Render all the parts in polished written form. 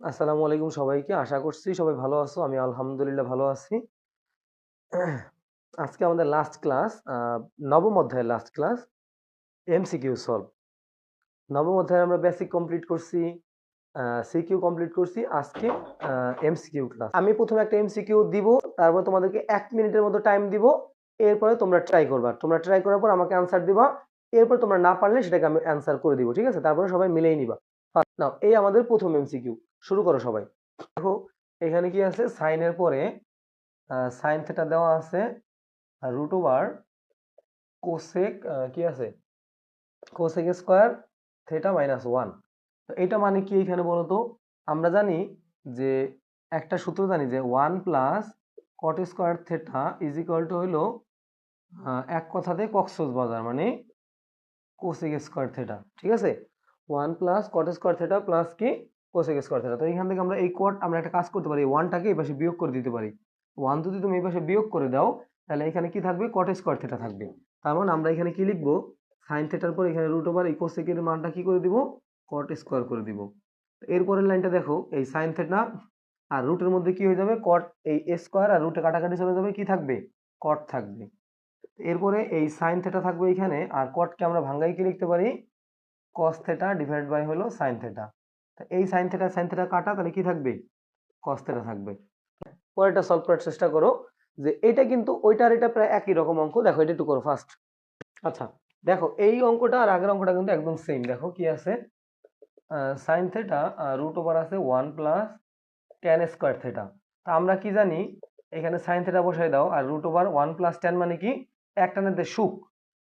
আসসালামু আলাইকুম সবাইকে। আশা করছি সবাই ভালো আছো। আমি আলহামদুলিল্লাহ ভালো আছি। আজকে আমাদের লাস্ট ক্লাস, নবম অধ্যায়ের লাস্ট ক্লাস, এমসিকিউ সলভ। নবম অধ্যায়ে আমরা বেসিক কমপ্লিট করছি, সিকিউ কমপ্লিট করছি। আজকে এমসিকিউ ক্লাস। আমি প্রথমে একটা এমসিকিউ দিব, তারপর তোমাদেরকে 1 মিনিটের মতো টাইম দিব। এরপরে তোমরা ট্রাই করবা। তোমরা ট্রাই করার পর আমাকে আনসার দিবা। এরপর তোমরা না পারলে সেটাকে আমি অ্যান্সার করে দিব, ঠিক আছে? তারপরে সবাই মিলেই নিবা। নাও, এই আমাদের প্রথম এমসিকিউ। শুরু করো সবাই। দেখো, এখানে কি আছে? সাইনের পরে সাইন থেটা দেওয়া আছে, আর রুট ওভার কোসেক কি আছে, cosec square theta minus one. তো এটা মানে কি এখানে বলো তো? আমরা জানি যে একটা সূত্র জানি যে one plus cot square theta is equal two হইলো এক কথাতে কক্সস বাজার মানে কোসেক স্কোয়ার থেটা, ঠিক আছে? One plus cot square theta plus কি কোসেক স্কোয়ার থেটা। তো এখান থেকে আমরা এই কট, আমরা একটা কাজ করতে পারি, ওয়ানটাকে এই পাশে বিয়োগ করে দিতে পারি। ওয়ান যদি তুমি এই পাশে বিয়োগ করে দাও, তাহলে এখানে কি থাকবে? কট স্কোয়ার থেটা থাকবে। তার মানে আমরা এখানে কি লিখবো? সাইন থেটার পর এখানে রুট ওভার এই কোসেকের মানটা কি করে দিব? কট স্কোয়ার করে দিব। এরপরের লাইনটা দেখো, এই সাইন থেটা আর রুটের মধ্যে কি হয়ে যাবে? কট, এই স্কোয়ার আর রুটে কাটাকাটি চলে যাবে, কি থাকবে? কট থাকবে। এরপরে এই সাইন থেটা থাকবে এখানে, আর কটকে আমরা ভাঙ্গাই কি লিখতে পারি? কস থেটা ডিভাইড বাই হলো সাইন থেটা। এই সাইন থেটা কাটা, তাহলে কি থাকবে? কস থেটা থাকবে। পরেরটা সলভ করার চেষ্টা করো, যে এটা কিন্তু ওইটার এটা প্রায় একই রকম অঙ্ক। দেখো এটা একটু করো ফার্স্ট। আচ্ছা, দেখো এই অঙ্কটা আর আগের অঙ্কটা কিন্তু একদম সেম। দেখো কি আছে? সাইন থেটা রুট ওভার আছে one plus tan square theta. তা আমরা কি জানি? এখানে সাইন থেটা বসাই দাও, আর root over one plus tan মানে কি? এক টানেতে সুখ,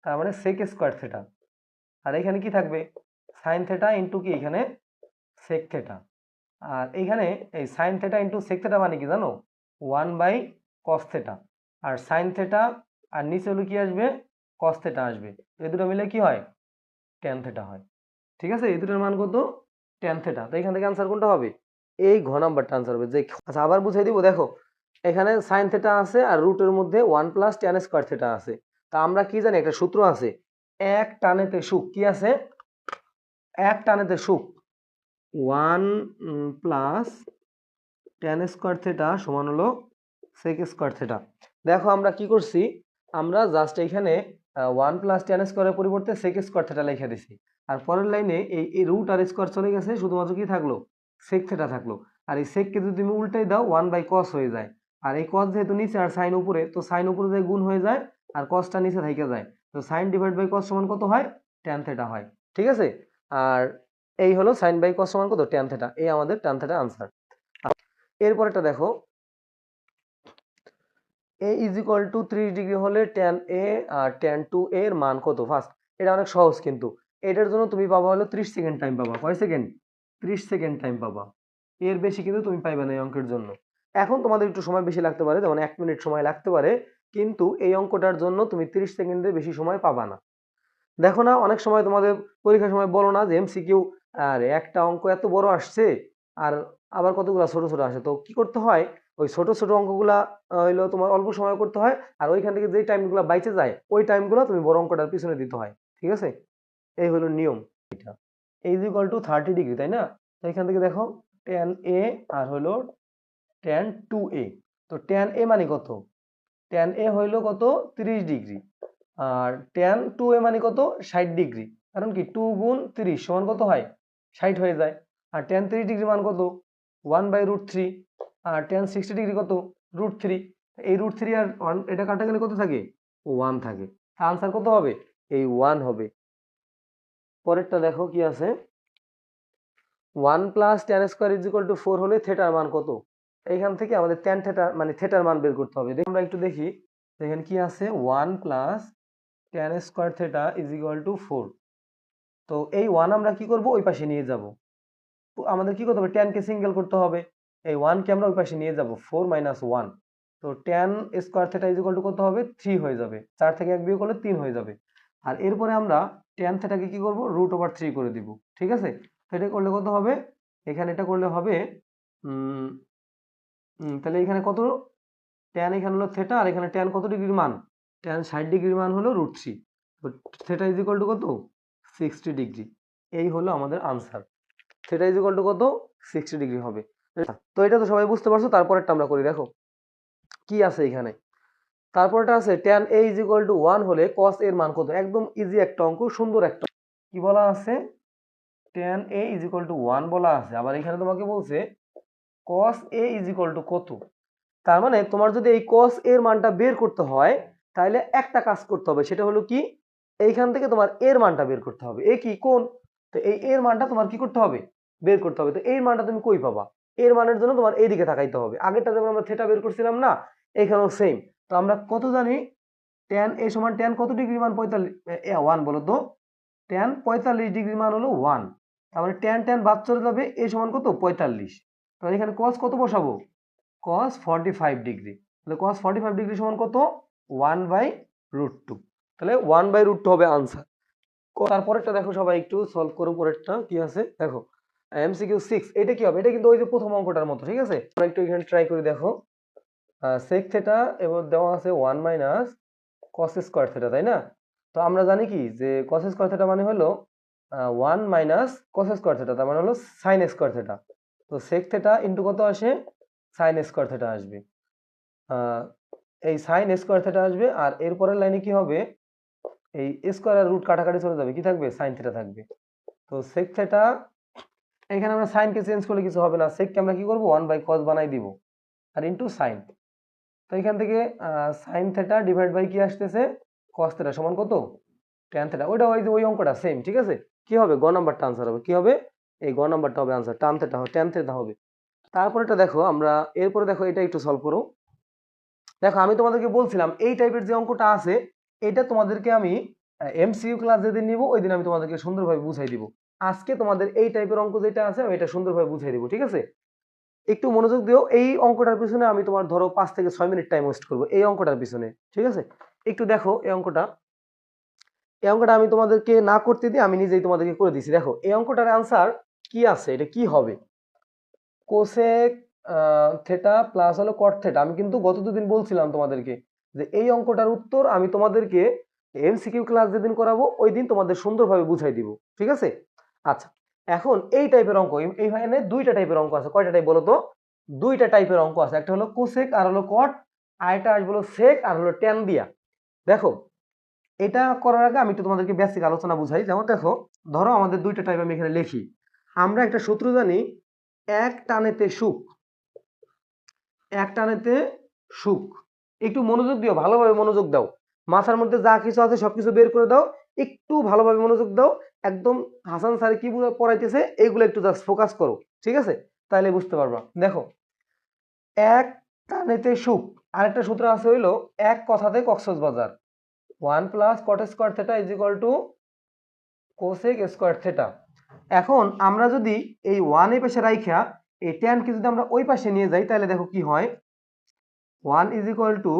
তার মানে সেক স্কোয়ার থেটা। আর এখানে কি থাকবে? সাইন থেটা ইন্টু কি এখানে সেক থেটা। আর এইখানে এই sine theta into sec theta মানে কি জানো? One by cos theta. আর সাইন থেটা আর নিচে হলো কি আসবে? কস থেটা আসবে। এই দুটো মিলে কি হয়? ট্যান থেটা হয়। ঠিক আছে? এই দুটোর মান কত? Tan theta. তো এখান থেকে আনসার কোনটা হবে? এই ঘ নাম্বারটা আনসার হবে। যে আচ্ছা, আবার বুঝাই দিব। দেখো, এখানে সাইন থেটা আছে আর রুটের মধ্যে one plus tan square theta আছে। তা আমরা কি জানি? একটা সূত্র আছে, এক টানেতে সুখ। কি আছে? এক টানেতে সুখ one plus tan square theta সমান হলো সেক স্কোয়ার থেটা। দেখো আমরা কি করছি? আমরা জাস্ট এখানে ওয়ান প্লাস ট্যান স্কোয়ারের পরিবর্তে সেক স্কোয়ার থেটা লিখে দিছি। আর পরের লাইনে এই রুট আর স্কোয়ার চলে গেছে, শুধুমাত্র কি থাকলো? সেক থেটা থাকলো। আর এই সেককে যদি তুমি উল্টাই দাও, ওয়ান বাই কস হয়ে যায়। আর এই কস যেহেতু নিচে আর সাইন উপরে, তো সাইন উপরে যায় গুণ হয়ে যায়, আর কসটা নিচে থেকে যায়। তো সাইন ডিভাইড বাই কস সমান কত হয়? ট্যান থেটা হয়। ঠিক আছে? আর এই হলো সাইন বাই কস সমান কত? Tan theta. এই আমাদের ট্যান থেটা আনসার। এরপরেটা দেখো, A is equal to 30 degree হলে ট্যান এ আর ট্যান টু এর মান কত? ফার্স্ট, এটা অনেক সহজ কিন্তু। এটার জন্য তুমি পাবা হলো 30 সেকেন্ড টাইম পাবা। কয় সেকেন্ড? 30 সেকেন্ড টাইম পাবা। এর বেশি কিন্তু তুমি পাইবে না এই অঙ্কের জন্য। এখন তোমাদের একটু সময় বেশি লাগতে পারে, যেমন 1 মিনিট সময় লাগতে পারে, কিন্তু এই অঙ্কটার জন্য তুমি 30 সেকেন্ডের বেশি সময় পাবা না। দেখো না, অনেক সময় তোমাদের পরীক্ষার সময় বলো না যে এমসিকিউ, আর একটা অঙ্ক এত বড় আসছে, আর আবার কতগুলা ছোট ছোট আসে। তো কি করতে হয়? ওই ছোট ছোট অঙ্কগুলা হইলো তোমার অল্প সময় করতে হয়, আর ওইখান থেকে যে টাইমগুলো বাইচে যায়, ওই টাইমগুলো তুমি বড় অঙ্কটার পিছনে দিতে হয়। ঠিক আছে? এই হলো নিয়ম। এটা ইজ ইকুয়াল টু 30 ডিগ্রি, তাই না? তো এখান থেকে দেখো, ট্যান এ আর হলো ট্যান টু এ। তো ট্যান এ মানে কত? ট্যান এ হইলো কত? 30 ডিগ্রি। আর ট্যান টু এ মানে কত? 60 ডিগ্রি। কারণ কি 2 গুণ 30 সমান কত হয়? 60 হয়ে যায়। আর ট্যান 30 ডিগ্রি মান কত? 1/√3। আর ট্যান 60 ডিগ্রি কত? √3। এই √3 আর 1 এটা কাটা গেলে কত থাকে? 1 থাকে। আনসার কত হবে? এই 1 হবে। পরেরটা দেখো কি আছে? 1 plus tan square is equal two 4 হলে থেটার মান কত? এইখান থেকে আমাদের ট্যান থেটা মানে থেটার মান বের করতে হবে। আমরা একটু দেখি এখানে কি আছে। 1 plus tan square theta is equal two 4। তো এই 1 আমরা কি করব? ওই পাশে নিয়ে যাব। তো আমাদের কি করতে হবে? ট্যানকে সিঙ্গেল করতে হবে। এই 1 কে আমরা ওই পাশে নিয়ে যাব, 4 মাইনাস 1। তো tan square theta is equal to কত হবে? 3 হয়ে যাবে। 4 থেকে 1 বিয়োগ করলে 3 হয়ে যাবে। আর এরপরে আমরা ট্যান থেটাকে কি করব? √3 করে দিব। ঠিক আছে? তো এটা করলে কত হবে? এখানে এটা করলে হবে তাহলে এখানে কত? ট্যান এখানে হলো থেটা, আর এখানে ট্যান কত ডিগ্রির মান? ট্যান 60 ডিগ্রির মান হলো √3। তো থেটা ইজ ইকুয়াল টু কত? 60 ডিগ্রি। এই হলো আমাদের answer. Theta is equal to কত 60 ডিগ্রি হবে। তো এটা তো সবাই বুঝতে পারছো। তারপরেরটা আমরা করি, দেখো কি আছে এখানে। তারপরটা আছে tan a is equal two 1 হলে cos এর মান কত। একদম ইজি একটা অঙ্ক, সুন্দর একটা। কি বলা আছে, tan a is equal two 1 বলা আছে। আবার এখানে তোমাকে বলছে cos a is equal to কত। তার মানে তোমার যদি এই cos এর মানটা বের করতে হয় তাহলে একটা কাজ করতে হবে, সেটা হলো কি, এইখান থেকে তোমার এর মানটা বের করতে হবে। এ কি কোণ, তো এই এর মানটা তোমার কি করতে হবে, বের করতে হবে। তো এর মানটা তুমি কই পাবা, এর মানের জন্য তোমার এইদিকে তাকাইতে হবে। আগেরটা যেমন আমরা থিটা বের করছিলাম না, এখানেও সেম। তো আমরা কত জানি, tan a সমান tan কত ডিগ্রি মান 45 1 বলো তো, tan 45 ডিগ্রি মান হলো 1। তারপরে tan tan বাদ চলে যাবে, a সমান কত 45। তাহলে এখানে cos কত বসাবো, cos 45 ডিগ্রি। তাহলে cos 45 ডিগ্রি সমান কত 1/√2। তাহলে 1/√2 হবে আনসার। তারপরেরটা দেখো সবাই একটু সলভ করো। পরেরটা কি আছে দেখো, MCQ 6। এটা কি হবে, এটা কিন্তু ওই যে প্রথম অঙ্কটার মতো, ঠিক আছে। আমরা একটু এখানে ট্রাই করে দেখো। sec থিটা এবং দেওয়া আছে 1 মাইনাস cos স্কয়ার থিটা, তাই না। তো আমরা জানি কি যে cos স্কয়ার থিটা মানে হলো 1 মাইনাস cos স্কয়ার থিটা, তার মানে হলো sin স্কয়ার থিটা। তো sec থিটা ইনটু কত আসে, sin স্কয়ার থিটা আসবে। এই sin স্কয়ার থিটা আসবে, আর এরপরের লাইনে কি হবে, এই স্কয়ার আর রুট কাটাকাটি চলে যাবে, কি থাকবে sin থিটা থাকবে। তো sec থিটা, এখানে আমরা sin কে চেঞ্জ করলে কিছু হবে না, sec কে আমরা কি করব 1/cos বানাই দিব, আর ইনটু sin। তো এখান থেকে sin থিটা ডিভাইড বাই কি আসতেছে, cos থিটা সমান কত tan থিটা। ওইটা ওই যে ওই অঙ্কটা সেম, ঠিক আছে। কি হবে, গ নাম্বারটা আনসার হবে। কি হবে, এই গ নাম্বারটা হবে আনসার, tan থিটা হবে, tan থিটা হবে। তারপরেটা দেখো আমরা, এরপরে দেখো এটা একটু সলভ করো। দেখো আমি তোমাদেরকে বলছিলাম এই টাইপের যে অঙ্কটা আছে, এটা তোমাদেরকে আমি MCQ ক্লাস যেদিন নিব ওই দিন আমি তোমাদেরকে সুন্দরভাবে বুঝাই দিব। আজকে তোমাদের এই টাইপের অঙ্ক যেটা আছে আমি এটা সুন্দরভাবে বুঝাই দিব, ঠিক আছে। একটু মনোযোগ দিও। এই অঙ্কটার পিছনে আমি তোমার ধরো 5 থেকে 6 মিনিট টাইম ওয়েস্ট করবো এই অঙ্কটার পিছনে, ঠিক আছে। একটু দেখো এই অঙ্কটা, এই অঙ্কটা আমি তোমাদেরকে না করতে দিই, আমি নিজেই তোমাদেরকে করে দিছি। দেখো এই অঙ্কটার আনসার কি আছে, এটা কি হবে, কোসেক থিটা প্লাস হলো কট থিটা। আমি কিন্তু গত দুদিন বলছিলাম তোমাদেরকে যে এই অঙ্কটার উত্তর আমি তোমাদেরকে MCQ ক্লাস যেদিন করাবো ওই দিন তোমাদের সুন্দরভাবে বুঝাই দিব, ঠিক আছে। আচ্ছা, এখন এই টাইপের অঙ্ক, এইখানে দুইটা টাইপের অঙ্ক আছে। কয়টা টাইপ বলো তো, দুইটা টাইপের অঙ্ক আছে। একটা হলো কোসেক আর হলো কট, আর এটা আসবে হলো সেক আর হলো ট্যান দিয়া। দেখো এটা করার আগে আমি একটু তোমাদেরকে বেসিক আলোচনা বুঝাই। যেমন দেখো, ধরো আমাদের দুইটা টাইপ আমি এখানে লিখি। আমরা একটা সূত্র জানি, এক টানেতে সুখ, এক টানেতে সুখ। একটু মনোযোগ দিও, ভালোভাবে মনোযোগ দাও, মাথার মধ্যে যা কিছু আছে সবকিছু বের করে দাও, একটু ভালোভাবে মনোযোগ দাও। একদম হাসান স্যার কি পড়াইতেছে এইগুলো একটু জাস্ট ফোকাস করো, ঠিক আছে, তাহলে বুঝতে পারবা। দেখো, এক টানেতে সুখ, আরেকটা সূত্র আছে হইলো এক কথাতে Cox's Bazar, 1 plus cot square theta is equal two cosec square theta. এখন আমরা যদি এই 1 এই পাশে রাইখা এই tan কে যদি আমরা ওই পাশে নিয়ে যাই তাহলে দেখো কি হয়, 1 is equal to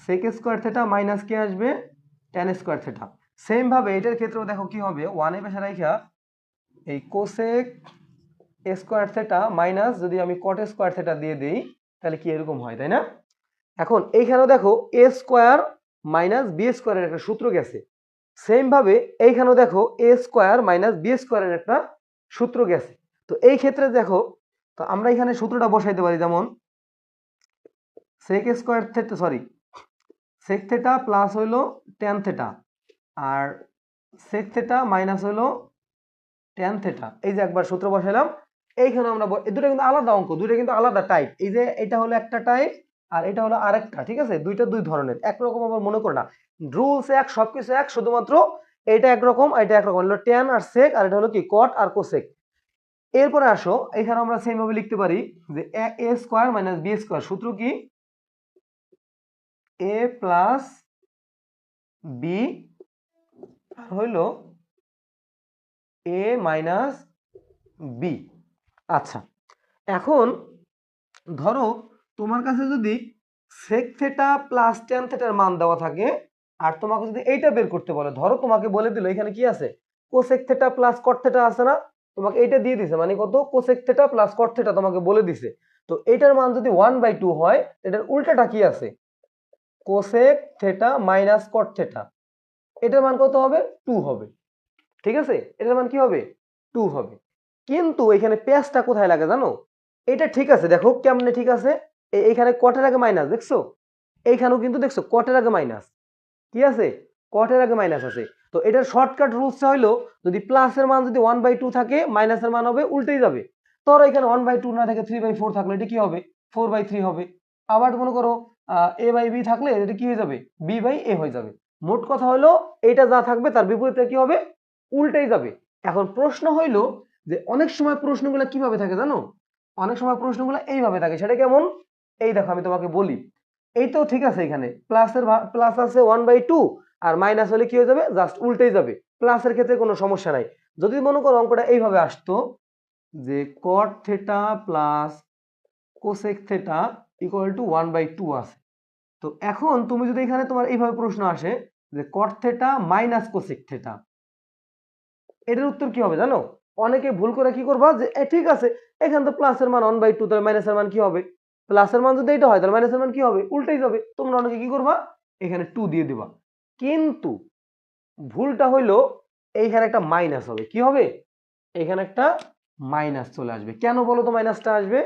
sec square theta minus কি আসবে tan স্কোয়ার থিটা। সেম ভাবে এটার ক্ষেত্রেও দেখো কি হবে, 1 এর পাশে রাইখা এই কোসেক স্কোয়ার থিটা মাইনাস যদি আমি কট স্কোয়ার থিটা দিয়ে দিই তাহলে কি এরকম হয়, তাই না। এখন এইখানেও দেখো a স্কোয়ার মাইনাস বি স্কোয়ারের একটা সূত্র গেছে। সেম ভাবে এইখানেও দেখো a স্কোয়ার মাইনাস বি স্কোয়ারের একটা সূত্র গেছে। তো এই ক্ষেত্রে দেখো, তো আমরা এখানে সূত্রটা বসাইতে পারি, যেমন sec square theta, sorry sec theta plus হইলো ট্যান থিটা, আর সেক থিটা মাইনাস হইলো ট্যান থিটা। এই যে একবার সূত্র বসাইলাম। এইখানে আমরা এই দুটো কিন্তু আলাদা অঙ্ক, দুটো কিন্তু আলাদা টাইপ। এই যে এটা হলো একটা টাইপ আর এটা হলো আরেকটা, ঠিক আছে। দুইটা দুই ধরনের, একরকম আবার মনে করো না, রুলস এক, সবকিছু এক, শুধুমাত্র এটা একরকম এটা একরকম হলো ট্যান আর সেক, আর এটা হলো কি কট আর কোসেক। এরপরে আসো, এখানে আমরা সেম ভাবে লিখতে পারি যে a square minus B square, সূত্র কি a প্লাস বি হইলো a মাইনাস বি। আচ্ছা, এখন ধরো তোমার কাছে যদি সেক থিটা প্লাস ট্যান থিটার মান দেওয়া থাকে আর তোমাকে যদি এইটা বের করতে বলে, ধরো তোমাকে বলে দিল এখানে কি আছে cosec theta plus cot theta আছে না, তোমাকে এইটা দিয়ে দিছে, মানে কত cosec theta plus cot theta তোমাকে বলে দিছে। তো এইটার মান যদি 1/2 হয়, এটার উল্টাটা কি আছে, cosec theta minus cot theta. এটার মান কত হবে, 2 হবে, ঠিক আছে। এটার মান কি হবে, 2 হবে। কিন্তু এখানে পেঁয়াজটা কোথায় লাগে জানো? এটা ঠিক আছে, দেখো কেমনে ঠিক আছে। এইখানে কটের আগে মাইনাস দেখছো, এইখানেও কিন্তু দেখছো কটের আগে মাইনাস, কি আছে? কটের আগে মাইনাস আছে। তো এটার শর্টকাট রুলসটা হলো, যদি প্লাসের মান যদি 1/2 থাকে, মাইনাসের মান হবে উল্টেই যাবে। ধরো এখানে 1/2 না থেকে 3/4 থাকলে এটা কি হবে? 4/3 হবে। আবার মনে করো a/b থাকলে এটা কি হয়ে যাবে? b/a হয়ে যাবে। মোট কথা হলো এটা যা থাকবে তার বিপরীতে কি হবে? উল্টেই যাবে। এখন প্রশ্ন হইলো যে অনেক সময় প্রশ্নগুলো কিভাবে থাকে জানো? অনেক সময় প্রশ্নগুলো এইভাবে থাকে। সেটা কেমন? এই দেখো আমি তোমাকে বলি। এই তো ঠিক আছে, এখানে প্লাস আছে 1/2 আর মাইনাস হলে কি হয়ে যাবে? জাস্ট উল্টেই যাবে। প্লাসের ক্ষেত্রে কোনো সমস্যা নাই। যদি মনে করো অঙ্কটা এইভাবে আসতো যে cot theta plus cosec theta equal to 1/2 আছে, তো এখন তুমি যদি এখানে তোমার এইভাবে প্রশ্ন আসে যে cot theta minus cosec theta, এটার উত্তর কি হবে জানো? অনেকে ভুল করে কি করবা যে ঠিক আছে, এখানে তো প্লাসের মান 1/2, তাহলে মাইনাসের মান কি হবে? প্লাসের মান যদি এটা হয় তাহলে মাইনাসের মান কি হবে? উল্টেই যাবে। তোমরা অনেকে কি করবা? এখানে 2 দিয়ে দিবা। কিন্তু ভুলটা হইলো এইখানে একটা মাইনাস হবে। কি হবে? এখানে একটা মাইনাস চলে আসবে। কেন বলো তো মাইনাসটা আসবে?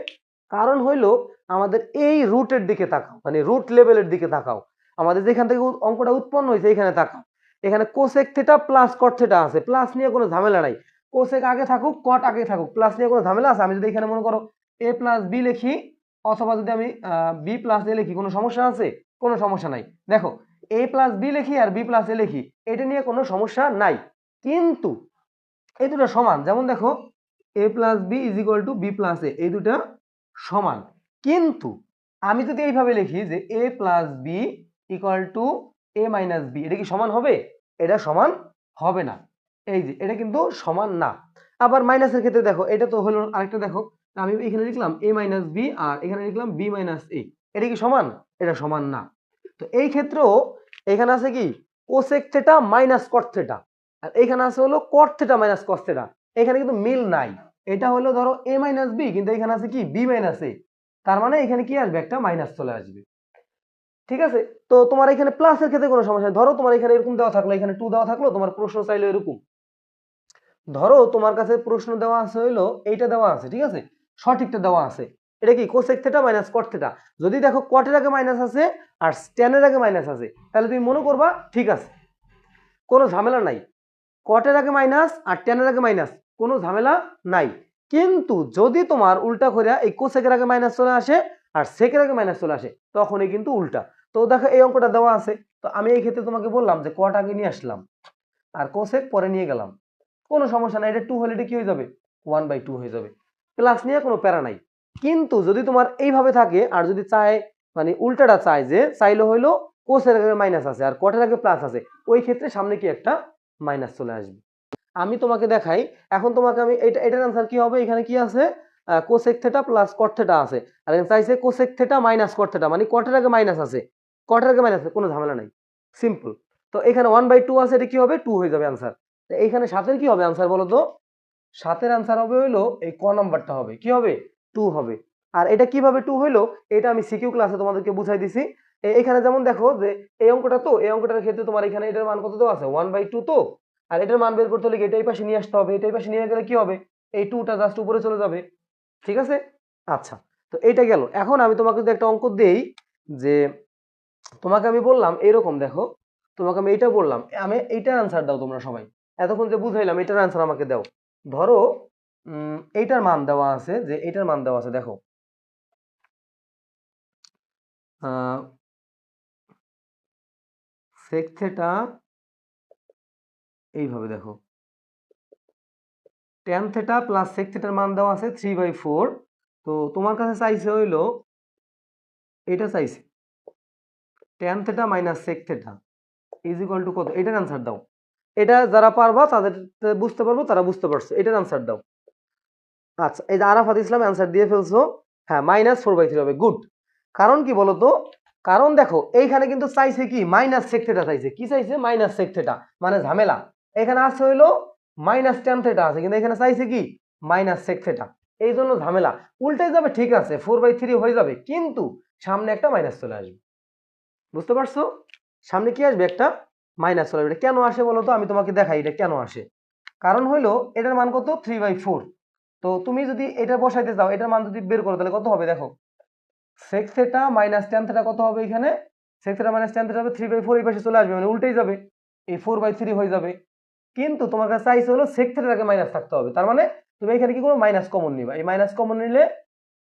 কারণ হইলো আমাদের এই রুটের দিকে তাকাও, মানে রুট লেভেলের দিকে তাকাও। আমাদের যেখান থেকে অঙ্কটা উৎপন্ন হয়েছে এখানে তাকাও। এখানে cosec theta plus cot theta আছে, প্লাস নিয়ে কোনো ঝামেলা নাই। কোসেক আগে থাকুক কট আগে থাকুক, প্লাস নিয়ে কোনো ঝামেলা আছে? আমি যদি এখানে মনে করো a প্লাস বি লিখি, অথবা যদি আমি বি প্লাস এ লিখি, কোনো সমস্যা আছে? কোনো সমস্যা নাই। দেখো a প্লাস বি লিখি আর বি প্লাস এ লিখি, এটা নিয়ে কোনো সমস্যা নাই। কিন্তু এই দুটো সমান, যেমন দেখো a plus B is equal to B plus A, এই দুটা সমান। কিন্তু আমি যদি এইভাবে লিখি যে a plus B equal to A minus B, এটা কি সমান হবে? এটা সমান হবে না। এই যে এটা কিন্তু সমান না। আবার মাইনাসের ক্ষেত্রে দেখো, এটা তো হলো আরেকটা, দেখো আমি এখানে লিখলাম a মাইনাস বি আর এখানে লিখলাম b মাইনাস এ, এটা কি সমান? এটা সমান না। তো এই ক্ষেত্রেও এখানে আছে কি cosec theta minus cot theta, আর এখানে আছে হলো cot theta minus cos theta, এখানে কিন্তু মিল নাই। এটা হলো ধরো a মাইনাস বি, কিন্তু এখানে আছে কি b মাইনাস এ, তার মানে এখানে কি আসবে? একটা মাইনাস চলে আসবে। ঠিক আছে? তো তোমার এখানে প্লাসের ক্ষেত্রে কোনো সমস্যা নেই। ধরো তোমার এখানে এরকম দেওয়া থাকলো, এখানে 2 দেওয়া থাকলো, তোমার প্রশ্ন চাইলো এরকম। ধরো তোমার কাছে প্রশ্ন দেওয়া আছে হইলো এইটা দেওয়া আছে, ঠিক আছে, সঠিকটা দেওয়া আছে। এটা কি cosec theta minus cot theta. যদি দেখো কটের আগে মাইনাস আছে আর ট্যানের আগে মাইনাস আছে, তাহলে তুমি মনে করবা ঠিক আছে, কোনো ঝামেলা নাই। কটের আগে মাইনাস আর ট্যানের আগে মাইনাস, কোনো ঝামেলা নাই। কিন্তু যদি তোমার উল্টা করে এই কোসেকের আগে মাইনাস চলে আসে আর সেকের আগে মাইনাস চলে আসে, তখনই কিন্তু উল্টা। তো দেখো এই অঙ্কটা দেওয়া আছে, তো আমি এই ক্ষেত্রে তোমাকে বললাম যে কট আগে নিয়ে আসলাম আর কোসেক পরে নিয়ে গেলাম, কোনো সমস্যা নাই। এটা 2 হলে এটা কি হয়ে যাবে? 1/2 হয়ে যাবে। প্লাস নিয়ে কোনো প্যারা নাই। কিন্তু যদি তোমার এইভাবে থাকে আর যদি চায়, মানে উল্টাটা চায়, যে চাইলে হইলো কোসের আগে মাইনাস আছে আর কটের আগে প্লাস আছে, ওই ক্ষেত্রে সামনে কি একটা মাইনাস চলে আসবে। আমি তোমাকে দেখাই। এখন তোমাকে আমি এটার আনসার কি হবে? এখানে কি আছে? Cosec theta plus cot theta আছে, আর এখানে চাইছে cosec theta minus cot theta, মানে কটের আগে মাইনাস আছে, কটের আগে মাইনাস আছে, কোনো ঝামেলা নাই, সিম্পল। তো এখানে 1/2 আছে, এটা কি হবে? 2 হয়ে যাবে আনসার। এইখানে সাতের কি হবে আনসার বলো তো? সাতের আনসার হবে হইলো এই ক নাম্বারটা হবে, কি হবে? 2 হবে। আর এটা কিভাবে 2 হইলো এটা আমি সিকিউ ক্লাসে তোমাদেরকে বুঝাই দিছি। এখানে যেমন দেখো যে এই অঙ্কটা, তো এই অঙ্কটার ক্ষেত্রে তোমার এখানে এটার মান কত দেওয়া আছে? 1/2। তো আর এটার মান বের করতে হলে এটাই পাশে নিয়ে আসতে হবে, এটাই পাশে নিয়ে গেলে কি হবে? এই 2টা জাস্ট উপরে চলে যাবে। ঠিক আছে? আচ্ছা, তো এইটা গেল। এখন আমি তোমাকে যদি একটা অঙ্ক দেই, যে তোমাকে আমি বললাম এরকম, দেখো তোমাকে আমি এইটা বললাম, আমি এইটার আনসার দাও তোমরা সবাই। এতক্ষণ যে বুঝাইলাম এটার আনসার আমাকে দাও। ধরো এইটার মান দেওয়া আছে, যে এইটার মান দেওয়া আছে, দেখো সেক থিটা, এইভাবে দেখো ট্যান থিটা প্লাস সেক থিটার মান দেওয়া আছে 3/4। তো তোমার কাছে চাইছে হইলো, এটা চাইছে tan theta minus sec theta is equal to কত? এটার আনসার দাও। এটা যারা পারবা তাদের বুঝতে পারবো, তারা বুঝতে পারছো, এটার আনসার দাও। আচ্ছা, এই যে আরাফাত ইসলাম অ্যান্সার দিয়ে ফেলছো। হ্যাঁ, -4/3 হবে, গুড। কারণ কি বলতো? কারণ দেখো এইখানে কিন্তু চাইছে কি মাইনাস সেক থিটা চাইছে, কি চাইছে? মাইনাস সেক থিটা, মানে ঝামেলা। এখানে আছে হইলো মাইনাস ট্যান থিটা আছে, কিন্তু এখানে চাইছে কি মাইনাস সেক থিটা, এই জন্য ঝামেলা। উল্টে যাবে, ঠিক আছে 4/3 হয়ে যাবে, কিন্তু সামনে একটা মাইনাস চলে আসবে। বুঝতে পারছো? সামনে কি আসবে? একটা মাইনাস চলে আসবে। এটা কেন আসে বলো তো? আমি তোমাকে দেখাই এটা কেন আসে। কারণ হইলো এটার মান কত? 3/4। তো তুমি যদি এটা বসাইতে চাও, এটার মান যদি বের করো তাহলে কত হবে দেখো, sec theta minus tan theta কত হবে, এখানে sec theta minus tan theta হবে 3/4, এই পাশে চলে আসবে, মানে উল্টেই যাবে, এই 4/3 হয়ে যাবে। কিন্তু তোমার কাছে চাইছে হলো sec থিটাটাকে মাইনাস থাকতে হবে, তার মানে তুমি এখানে কি করো, মাইনাস কমন নিবা, এই মাইনাস কমন নিলে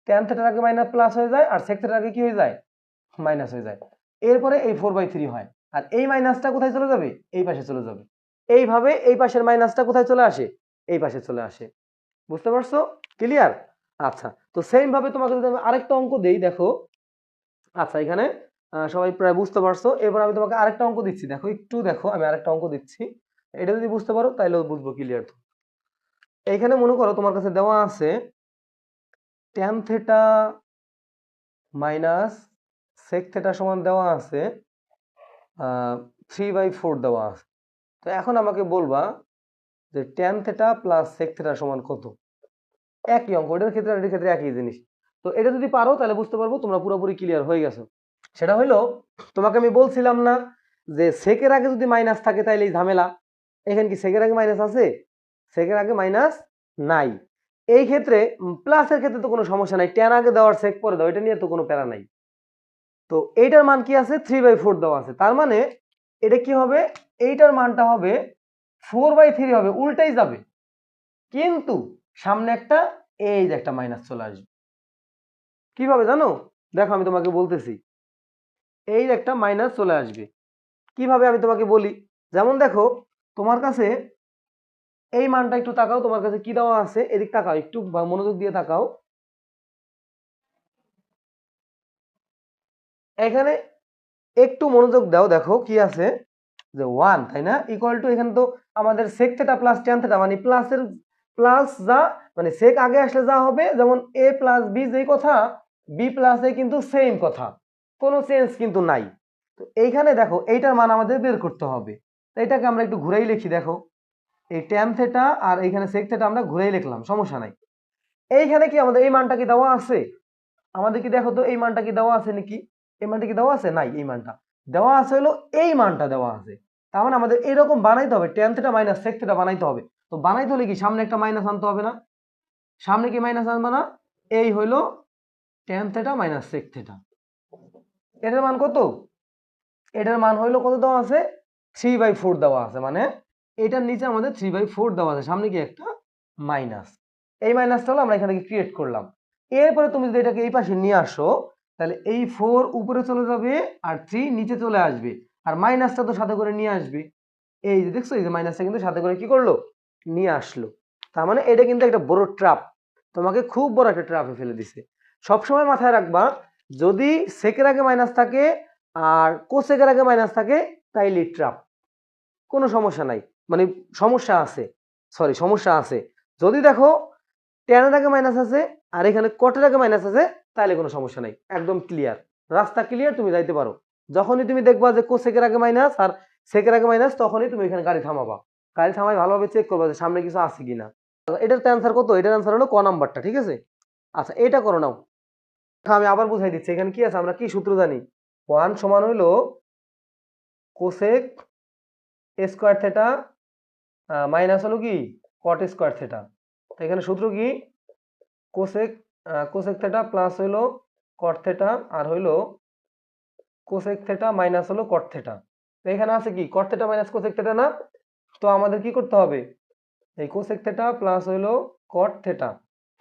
tan থিটাটাকে মাইনাস প্লাস হয়ে যায়, আর sec থিটাটাকে কি হয়ে যায়, মাইনাস হয়ে যায়। এরপরে এই 4/3 হয়, আর এই মাইনাসটা কোথায় চলে যাবে, এই পাশে চলে যাবে। এইভাবে এই পাশের মাইনাসটা কোথায় চলে আসে, এই পাশে চলে আসে। বুঝতে পারছো? ক্লিয়ার? আচ্ছা, তো সেম ভাবে তোমাকে যদি আমি আরেকটা অঙ্ক দেই, দেখো, আচ্ছা এখানে সবাই প্রায় বুঝতে পারছো। এবার আমি তোমাকে আরেকটা অঙ্ক দিচ্ছি, দেখো একটু দেখো, আমি আরেকটা অঙ্ক দিচ্ছি, এটা যদি বুঝতে পারো তাহলেও বুঝবো ক্লিয়ার। এইখানে মনে করো তোমার কাছে দেওয়া আছে tan theta minus sec theta সমান দেওয়া আছে 3/4 দেওয়া আছে। তো এখন আমাকে বলবা যে tan theta plus sec theta সমান কত। একই অঙ্ক, এটার ক্ষেত্রে এটার ক্ষেত্রে একই জিনিস। তো এটা যদি পারো তাহলে বুঝতে পারবো তোমরা পুরোপুরি ক্লিয়ার হয়ে গেছো। সেটা হলো, তোমাকে আমি বলছিলাম না যে সেকের আগে যদি মাইনাস থাকে তাহলে এই ঝামেলা, এখানে কি সেকের আগে মাইনাস আছে, সেকের আগে মাইনাস নাই। এই ক্ষেত্রে প্লাসের ক্ষেত্রে তো কোনো সমস্যা নাই, tan আগে দেওয়ার সেক পরে দাও, এটা নিয়ে তো কোনো প্যারা নাই। তো এইটার মান কি আছে, 3/4 দেওয়া আছে, তার মানে এটা কি হবে, এইটার মানটা হবে 4/3 হবে, উল্টাই যাবে, কিন্তু সামনে একটা এই যে একটা মাইনাস চলে আসবে। কিভাবে জানো, দেখো আমি তোমাকে বলতেছি, এই একটা মাইনাস চলে আসবে। কিভাবে আমি তোমাকে বলি, যেমন দেখো তোমার কাছে এই মানটা একটু তাকাও, তোমার কাছে কি দেওয়া আছে, এদিক তাকাও, একটু মনোযোগ দিয়ে তাকাও। এখানে একটু মনোযোগ দাও, দেখো কি আছে, যে 1, তাই না, ইকুয়াল টু, এখানে তো আমাদের sec theta plus tan theta, মানে প্লাসের প্লাস যা, মানে sec আগে আসলে যা হবে, যেমন a প্লাস b যেই কথা, b প্লাস a কিন্তু সেম কথা, কোনো চেঞ্জ কিন্তু নাই। তো এইখানে দেখো এইটার মান আমাদের বের করতে হবে, তো এটাকে আমরা একটু ঘুরাই লিখি, দেখো এই tan থিটা আর এইখানে sec থিটা আমরা ঘুরাই লিখলাম, সমস্যা নাই। এইখানে কি আমাদের এই মানটা কি দেওয়া আছে, আমাদের কি দেখো তো এই মানটা কি দেওয়া আছে নাকি, এই মানটা কি দেওয়া আছে, নাই, এই মানটা দেওয়া আছে, হলো এই মানটা দেওয়া আছে। তার মানে আমাদের এরকম বানাইতে হবে, tan theta minus sec theta বানাইতে হবে। তো বানাইতে হলে কি সামনে একটা মাইনাস আনতে হবে না, সামনে কি মাইনাস আনবে না, এই হইলো tan theta minus sec theta. এটার মান কত, এটার মান হইলো কত দেওয়া আছে, 3/4 দেওয়া আছে, মানে এটার নিচে আমাদের 3/4 দেওয়া আছে, সামনে কি একটা মাইনাস, এই মাইনাসটা হলো আমরা এখান থেকে ক্রিয়েট করলাম। এরপরে তুমি যদি এটাকে এই পাশে নিয়ে আসো, তাহলে এই 4 উপরে চলে যাবে আর 3 নিচে চলে আসবে, আর মাইনাসটা তো সাথে করে নিয়ে আসবে, এই যে দেখছো, এই যে মাইনাসটা কিন্তু সাথে করে কি করলো, নিয়ে আসলো। তার মানে এটা কিন্তু একটা বড় ট্র্যাপ, তোমাকে খুব বড় একটা ট্র্যাপে ফেলে দিছে। সবসময় মাথায় রাখবা, যদি সেকের আগে মাইনাস থাকে আর কোসেকের আগে মাইনাস থাকে তাইলে ট্র্যাপ, কোনো সমস্যা নাই, মানে সমস্যা আছে, সরি সমস্যা আছে। যদি দেখো টেনের আগে মাইনাস আছে আর এখানে কটের আগে মাইনাস আছে, তাহলে কোনো সমস্যা নাই, একদম ক্লিয়ার, রাস্তা ক্লিয়ার, তুমি যাইতে পারো। যখনই তুমি দেখবা যে কোসেকের আগে মাইনাস আর সেকের আগে মাইনাস, তখনই তুমি এখানে গাড়ি থামাবা, গাড়ি থামাই ভালোভাবে চেক করবা যে সামনে কিছু আছে কিনা। এটার অ্যান্সার কত, এটার অ্যান্সার হলো ক নাম্বারটা, ঠিক আছে। আচ্ছা এটা করো নাও, আমি আবার বুঝাই দিচ্ছি, এখানে কি আছে, আমরা কি সূত্র জানি, 1 সমান হইলো কোসেক স্কোয়ার থিটা মাইনাস হলো কি কট স্কোয়ার থিটা। তো এখানে সূত্র কি, কোসেক কোসেক থিটা প্লাস হইলো কট থিটা, আর হইলো কোসেক থিটা মাইনাস হলো কট থিটা। তো এখানে আছে কি কট থিটা মাইনাস কোসেক থিটা না, তো আমাদের কি করতে হবে, এই কোসেক থিটা প্লাস হইলো কট থিটা,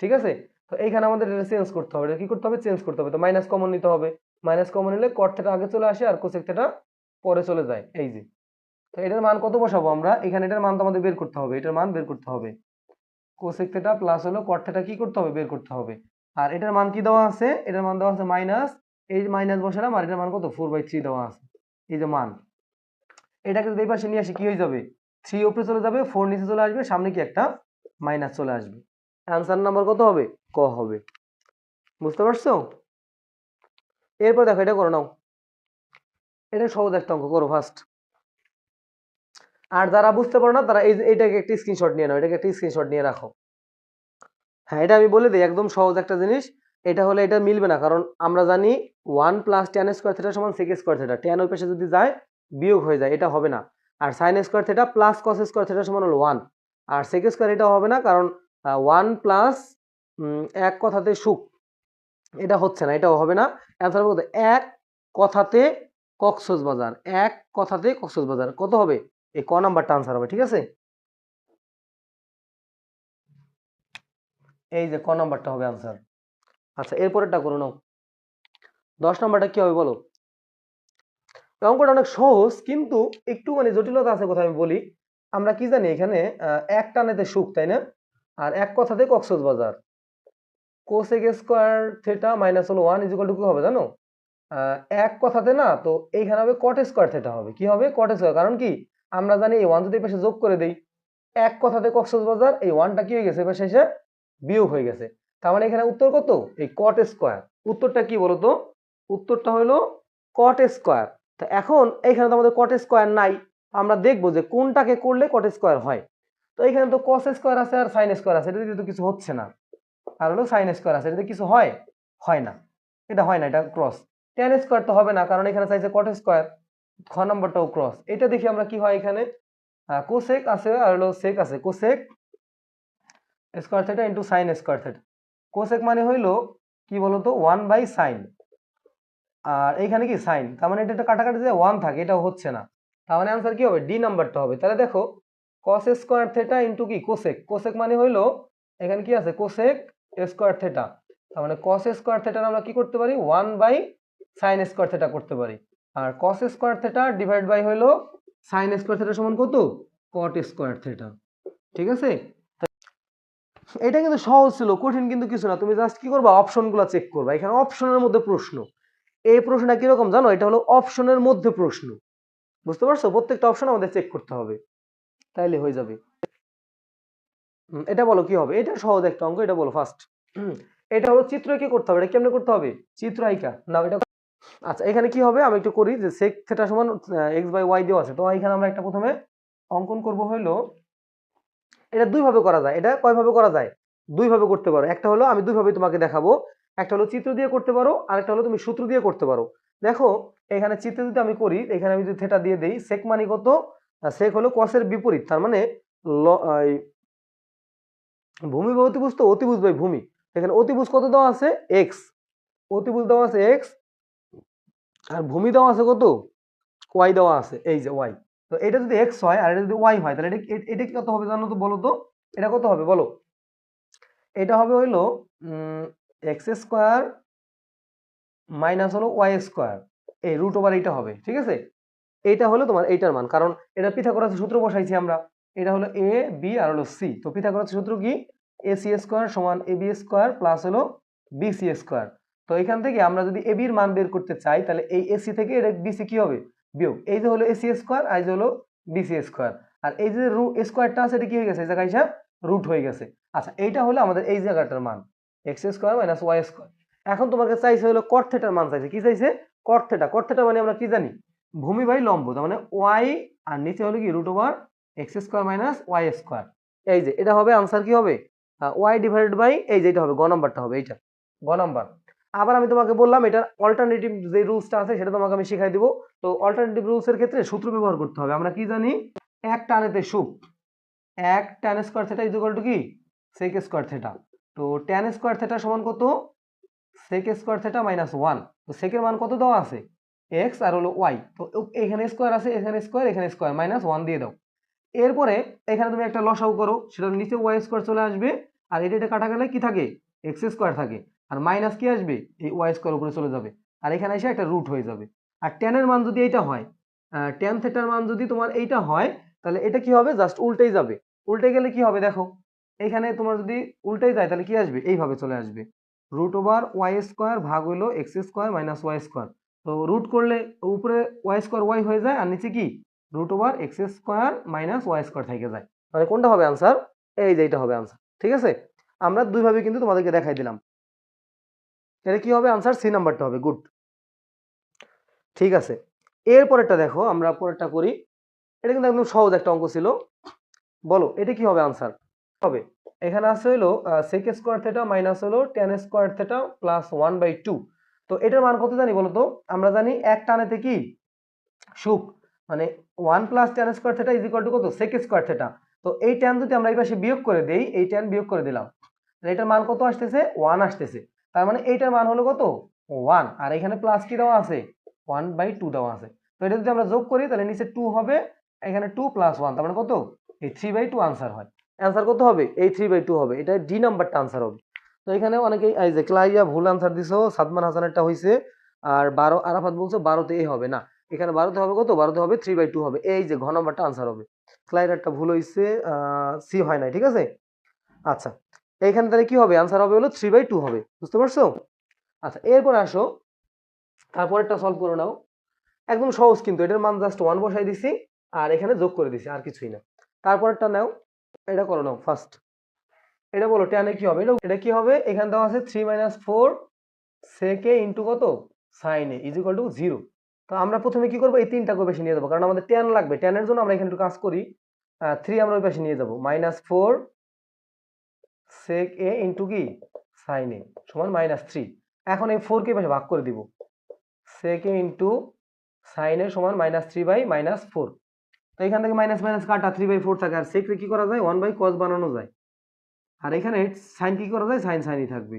ঠিক আছে। তো এইখানে আমাদের এটা চেঞ্জ করতে হবে, এটা কি করতে হবে, চেঞ্জ করতে হবে। তো মাইনাস কমন নিতে হবে, মাইনাস কমন নিলে কট থিটা আগে চলে আসে আর কোসেক থিটা পরে চলে যায়, এই যে। তো এটার মান কত বসাবো আমরা, এখানে এটার মান তো আমাদের বের করতে হবে, এটার মান বের করতে হবে, কোসেক থিটা প্লাস হলো কট থিটা কি করতে হবে, বের করতে হবে। আর এটার মান কি দেওয়া আছে, এটার মান দেওয়া আছে মাইনাস, এই মাইনাস বসালাম, আর এটার মান কত 4/3 দেওয়া আছে, এই যে মান। এটাকে যদি এই পাশে নিয়ে আসি কি হয়ে যাবে, 3 উপরে চলে যাবে, 4 নিচে চলে আসবে, সামনে কি একটা মাইনাস চলে আসবে, অ্যান্সার নাম্বার কত হবে, ক হবে। বুঝতে পারছো? এরপর দেখো এটা করো নাও, এটা সহজ একটা অঙ্ক করো ফার্স্ট। আর যারা বুঝতে পারো না তারা এইটাকে একটা স্ক্রিনশট নিয়ে নাও, এটাকে একটা স্ক্রিনশট নিয়ে রাখো। হ্যাঁ এটা আমি বলে দিই, একদম সহজ একটা জিনিস। এটা হলে এটা মিলবে না, কারণ আমরা জানি 1 প্লাস tan স্কোয়ার থিটা সমান sec স্কোয়ার থিটা, tan ওই পাশে যদি যায় বিয়োগ হয়ে যায়, এটা হবে না। আর sin square theta plus cos square theta সমান হলো 1, আর sec স্কোয়ার এটা হবে না, কারণ ওয়ান প্লাস এক কথাতে সুখ, এটা হচ্ছে না, এটাও হবে না। অ্যান্সার হবে কত? এক কথাতে কক্সবাজার, এক কথাতে কক্সবাজার কত হবে? এই ক নাম্বারটা আনসার হবে। ঠিক আছে, এই যে ক নাম্বারটা হবে আনসার। আচ্ছা এরপরেরটা করে নাও, 10 নাম্বারটা কি হবে বলো? অঙ্কটা অনেক সহজ কিন্তু একটু মানে জটিলতা আছে কোথায় আমি বলি। আমরা কি জানি এখানে এক টানেতে সুখ, তাই না? আর এক কথাতে Cox's Bazar, cosec square theta minus হলো 1 ইজ ইকুয়াল টু কি হবে জানো? এক কথাতে না, তো এইখানে হবে কট স্কোয়ার থেটা হবে। কি হবে? Cot square. কারণ কি আমরা জানি এই 1 যদি এই পাশে যোগ করে দেই, এক কথাতে কক্সবাজার, এই 1টা কি হয়ে গেছে এবার শেষে বিয়োগ হয়ে গেছে। তার মানে এখানে উত্তর কত? এই কট স্কোয়ার। উত্তরটা কি বলতো? উত্তরটা হলো কট স্কোয়ার। তো এখন এইখানে তো আমাদের কট স্কোয়ার নাই, আমরা দেখবো যে কোনটাকে করলে কট স্কোয়ার হয়। তো এখানে তো কস স্কোয়ার আছে আর সাইন স্কোয়ার আছে, এটা তো কিছু হচ্ছে না। আর হলো সাইন স্কোয়ার আছে, এটাতে কিছু হয়? হয় না, এটা হয় না, এটা ক্রস। টেন স্কোয়ার তো হবে না, কারণ এখানে চাইছে কট স্কোয়ার। খ নম্বরটাও ক্রস। এটা দেখি আমরা কি হয় এখানে, কোসেক আছে আর হলো সেক আছে, cosec square theta into sign square theta. Cosec মানে হইলো কি বলতো 1/sin, আর এইখানে কি সাইন, তার মানে এটা কাটাকাটি যে 1 থাকে, এটাও হচ্ছে না। তার মানে আনসার কি হবে? ডি নাম্বারটা হবে। তাহলে দেখো কস স্কোয়ার থেটা ইন্টু কি কোসেক, কোসেক মানে হইলো এখানে কি আছে কোসেক স্কোয়ার থেটা, তার মানে কস স্কোয়ার থেটার আমরা কি করতে পারি 1/sin স্কোয়ার থেটা করতে পারি। আর cos square theta divide by হইলো সাইন স্কোয়ার থেটা সমান কত? Cot square theta. ঠিক আছে, এটা কিন্তু সহজ ছিল, কঠিন কিন্তু কিছু না। তুমি জাস্ট কি করবা, অপশনগুলো চেক করবা। এখানে অপশনের মধ্যে প্রশ্ন, এই প্রশ্নটা কিরকম জানো? এটা হলো অপশনের মধ্যে প্রশ্ন, বুঝতে পারছো? প্রত্যেকটা অপশন আমাদের চেক করতে হবে, তাইলে হয়ে যাবে। এটা বলো কি হবে? এটা সহজ একটা অঙ্ক, এটা বলো ফার্স্ট। এটা হলো চিত্র কি করতে হবে, এটা কেমনে করতে হবে? চিত্র আইকা না এটা। আচ্ছা এখানে কি হবে আমি একটু করি, যে sec থিটা সমান x/y দেওয়া আছে, তো এখানে আমরা একটা প্রথমে অঙ্কন করব। হলো এটা দুই ভাবে করা যায়। এটা কয় ভাবে করা যায়? দুই ভাবে করতে পারো। একটা হলো আমি দুই ভাবে তোমাকে দেখাবো, একটা হলো চিত্র দিয়ে করতে পারো, আর একটা হলো তুমি সূত্র দিয়ে করতে পারো। দেখো এখানে চিত্র যদি আমি করি, এখানে আমি যদি থেটা দিয়ে দেই, সেক মানে কত? সেক হলো কসের বিপরীত, তার মানে ভূমি বা অতিভুজ, তো অতিভুজ বাই ভূমি। এখানে অতিভুজ কত দেওয়া আছে? এক্স, অতিভুজ দেওয়া আছে এক্স, আর ভূমি দেওয়া আছে কত? ওয়াই দেওয়া আছে, এই যে ওয়াই। তো এটা যদি এক্স হয় আর এটা যদি ওয়াই হয়, তাহলে এটা কি কত হবে জানো তো? বলো তো এটা কত হবে বলো? এটা হবে হইলো এক্স স্কোয়ার মাইনাস হলো ওয়াই স্কোয়ার, এই রুট ওভার এইটা হবে। ঠিক আছে, এইটা হলো তোমার এইটার মান, কারণ এটা পিথাগোরাসের সূত্র বসাইছি আমরা। এটা হলো এ বি আর হলো সি, তো পিথাগোরাসের সূত্র কি? এ সি স্কোয়ার সমান এ বি স্কোয়ার প্লাস হলো বি সি স্কোয়ার। তো এখান থেকে আমরা যদি এ বির মান বের করতে চাই, তাহলে এই এসি থেকে এটা বিসি কি হবে? বিয়োগ। এই যে হলো এসি স্কোয়ার আর এই যে হলো বিসি স্কোয়ার, আর এই যে স্কোয়ারটা আছে এটা কি হয়ে গেছে? এই জায়গায় হিসাব রুট হয়ে গেছে। আচ্ছা এইটা হলো আমাদের এই জায়গাটার মান, X square minus Y square. এখন তোমাকে চাইছে হলো কট থেটার মান চাইছে। কি চাইছে? কট থেটা। কট থেটা মানে আমরা কি জানি? ভূমি বাই লম্ব, তার মানে ওয়াই আর নিচে হলো কি root over x square minus Y square. এই যে এটা হবে আনসার কি হবে? ওয়াই ডিভাইডেড বাই এই যে এটা হবে গ নাম্বারটা হবে, এইটা গ নাম্বার। আবার আমি তোমাকে বললাম এটা অল্টারনেটিভ যে রুলসটা আছে সেটা তোমাকে আমি শিখাই দিব। তো অল্টারনেটিভ রুলস এর ক্ষেত্রে সূত্র ব্যবহার করতে হবে। আমরা কি জানি? এক টানেতে সুখ, এক tan square theta is equal to কি? Sec square theta. তো ট্যান স্কোয়ার থেটা সমান কত? Sec square theta minus 1। তো সেকের মান কত দেওয়া আছে? এক্স আর হলো ওয়াই। তো এখানে স্কোয়ার আছে, এখানে স্কোয়ার, এখানে স্কোয়ার, মাইনাস 1 দিয়ে দাও। এরপরে এখানে তুমি একটা লসাগু করো, সেটা নিচে ওয়াই স্কোয়ার চলে আসবে, আর এটা কাটা গেলে কি থাকে? এক্স স্কোয়ার থাকে, আর মাইনাস কি আসবে? এই ওয়াই স্কোয়ার উপরে চলে যাবে, আর এখানে এসে একটা রুট হয়ে যাবে। আর ট্যানের মান যদি এইটা হয়, ট্যান থেটার মান যদি তোমার এইটা হয়, তাহলে এটা কি হবে? জাস্ট উল্টেই যাবে। উল্টে গেলে কি হবে দেখো, এখানে তোমার যদি উল্টেই যায় তাহলে কি আসবে? এইভাবে চলে আসবে, রুট ওভার ওয়াই স্কোয়ার ভাগ হলো x square minus Y square. তো রুট করলে উপরে ওয়াই স্কোয়ার ওয়াই হয়ে যায়, আর নিচে কি? Root over x square minus Y square থেকে যায়। মানে কোনটা হবে আনসার? এই যে এটা হবে আনসার। ঠিক আছে, আমরা দুইভাবে কিন্তু তোমাদেরকে দেখাই দিলাম। এটা কি হবে আনসার? সি নাম্বারটা হবে। গুড, ঠিক আছে। এরপরেরটা দেখো, আমরা পরেরটা করি। এটা কিন্তু একদম সহজ একটা অঙ্ক ছিল। বলো এটা কি হবে আনসার? হবে এখানে আছে হলো সেক স্কোয়ার থেটা মাইনাস হলো ট্যান স্কোয়ার থেটা প্লাস 1/2। তো এটার মান কত জানি বলো তো? আমরা জানি এক টানেতে কি সুখ, মানে 1 plus tan square theta is equal to কত? Sec square theta. তো এই tan যদি আমরা এই পাশে বিয়োগ করে দেই, এই tan বিয়োগ করে দিলাম, তাহলে এটার মান কত আসতেছে 1 আসতেছে। তার মানে এইটার মান হলো কত 1, আর এখানে প্লাস কি দেওয়া আছে 1/2 দেওয়া আছে। তো এটা যদি আমরা যোগ করি তাহলে নিচে 2 হবে, এখানে 2 + 1, তার মানে কত এই 3/2 আনসার হয়। অ্যান্সার কত হবে এই 3/2 হবে, এটা ডি নাম্বারটা আনসার হবে। তো এখানে অনেকেই এই যে ক্লাইয়া ভুল আনসার দিছো, সাদমান হাসানেরটা হইছে, আর 12 আরাফাত বলছো 12তে এ হবে না, এখানে 12তে হবে কত 12তে হবে 3/2 হবে, এই যে ঘ নাম্বারটা আনসার হবে। ক্লাইয়ারটা ভুল হইছে, সি হয় নাই, ঠিক আছে। আচ্ছা এইখানে তাহলে কি হবে আনসার হবে হলো 3/2 হবে, বুঝতে পারছো। আচ্ছা এরপরে আসো তারপরেরটা সলভ করে নাও, একদম সহজ কিন্তু, এটার মান জাস্ট 1 বসাই দিছি আর এখানে যোগ করে দিছি, আর কিছুই না। তারপরেরটা নাও, এটা করো নাও ফার্স্ট, এটা বলো ট্যানে কি হবে, এটা কি হবে, এখানে দেওয়া আছে 3 - 4 sec a ইন্টু কত sin a ইকুয়াল টু 0। তো আমরা প্রথমে কি করবো, এই তিনটা করে বেশি নিয়ে যাবো, কারণ আমাদের ট্যান লাগবে, ট্যানের জন্য আমরা এখানে একটু কাজ করি, 3 আমরা ওই পাশে নিয়ে যাবো, -4 sec a ইন্টু কি sin a সমান -3। এখন এই 4 কে পাশে ভাগ করে দিব, sec a into sin a সমান -3/-4। তো এখান থেকে মাইনাস মাইনাস কাটা 3/4 থাকে, আর sec কি করা যায় 1/cos বানানো যায়, আর এখানে সাইন কি করা যায় সাইন সাইনই থাকবে,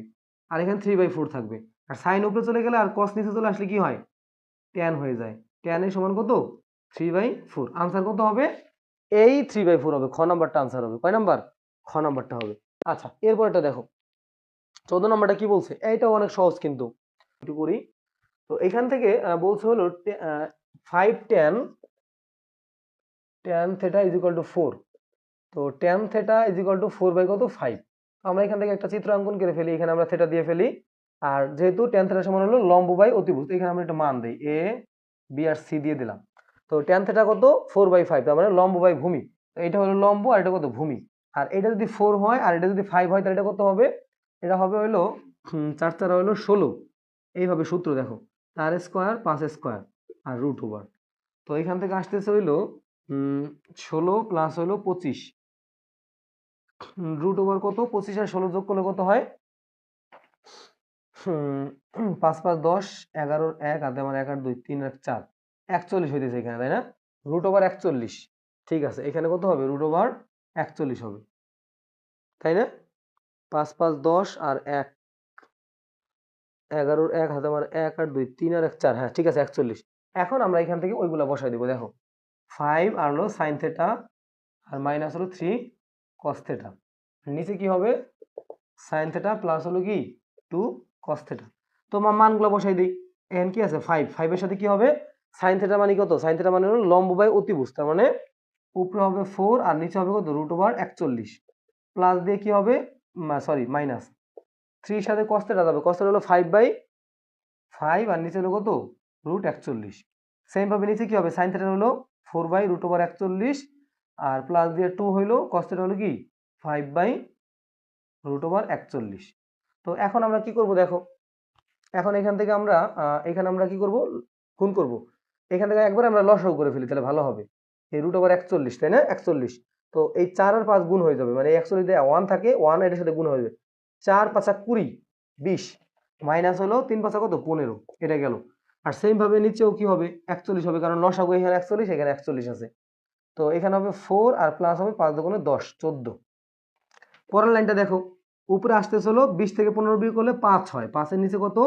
আর এখানে 3/4 থাকবে, আর সাইন উপরে চলে গেলে আর cos নিচে চলে আসলে কি হয় tan হয়ে যায়, tan এর সমান কত 3/4। আনসার কত হবে এই 3/4 হবে, খ নাম্বারটা আনসার হবে, কয় নাম্বার খ নাম্বারটা হবে। আচ্ছা এরপরটা দেখো 14 নাম্বারটা কি বলছে, এইটাও অনেক সহজ কিন্তু, একটু করি। তো এখান থেকে বলছে হলো 5 tan theta = 4। তো tan theta = 4 কত 5। আমরা এখান থেকে একটা চিত্র অঙ্কন করে ফেলি, এখানে আমরা থিটা দিয়ে ফেলি, আর যেহেতু tan theta সমান হলো লম্ব বাই অতিভুজ, এখানে আমরা একটা মান দেই a b আর c দিয়ে দিলাম। তো tan theta কত 4/5, তার মানে লম্ব বাই ভূমি, তো এটা হলো লম্ব আর এটা কত ভূমি, আর এটা যদি 4 হয় আর এটা যদি 5 হয় তাহলে এটা কত হবে, এটা হবে হলো 4 4 হলো 16, এইভাবে সূত্র দেখো, 4 স্কয়ার 5 স্কয়ার আর √ওভার। তো এখান থেকে আসতেছে হইলো 16 প্লাস হইলো 25, √ওভার কত 25 আর 16 যোগ করলে কত হয় 5 5 10 11 1 হাতে আমার 1 আর 2 3 আর 4 41 হইতেছে এখানে, তাই না, √ওভার 41। ঠিক আছে এখানে কত হবে √ওভার 41 হবে, তাই না, 5 5 10 আর 1 11 1 হাতে আমার 1 আর 2 3 আর 1 4, হ্যাঁ ঠিক আছে 41। এখন আমরা এখান থেকে ওইগুলা বসাই দিব, দেখো 5 আর হলো sin থিটা আর মাইনাস হলো 3 cos থিটা, নিচে কি হবে sin থিটা প্লাস হলো কি 2 cos থিটা। তো মানগুলো বসাই দিই, এখানে কি আছে 5, 5 এর সাথে কি হবে sin থিটা মানে কত, sin থিটা মানে হলো লম্ব বাই অতিভুজ, তার মানে উপরে হবে 4 আর নিচে হবে কত √ওভার 41, প্লাস দিয়ে কি হবে সরি মাইনাস 3 এর সাথে cos থিটা যাবে, cos থিটা হলো 5/5 আর নিচে হলো কত √41। সেম ভাবে নিচে কি হবে sin থিটা হলো 4/√ওভার 41 আর প্লাস দিয়ে 2 হইলো cos থিটা হলো কি 5/√ওভার 41। তো এখন আমরা কি করব দেখো, এখন এখান থেকে আমরা এখানে আমরা কি করব গুণ করব, এখান থেকে একবার আমরা লসাগু করে ফেলি তাহলে ভালো হবে, এই √ওভার 41 তাই না 41। তো এই 4 আর 5 গুণ হয়ে যাবে, মানে 41 দিয়ে 1 থাকে 1 এর সাথে গুণ হয়ে যাবে, 4 5 20 20 মাইনাস হলো 3 5 কত 15, এটা গেল। আর সেম ভাবে নিচেও কি হবে 41 হবে, কারণ লসাগু এখানে 41 এখানে 41 আছে, তো এখানে হবে 4 আর প্লাস হবে 5 দুগুণে 10 14। পরের লাইনটা দেখো, উপরে আসতেছে হলো 20 থেকে 15 বিয়োগ করলে 5 হয়, 5 এর নিচে কত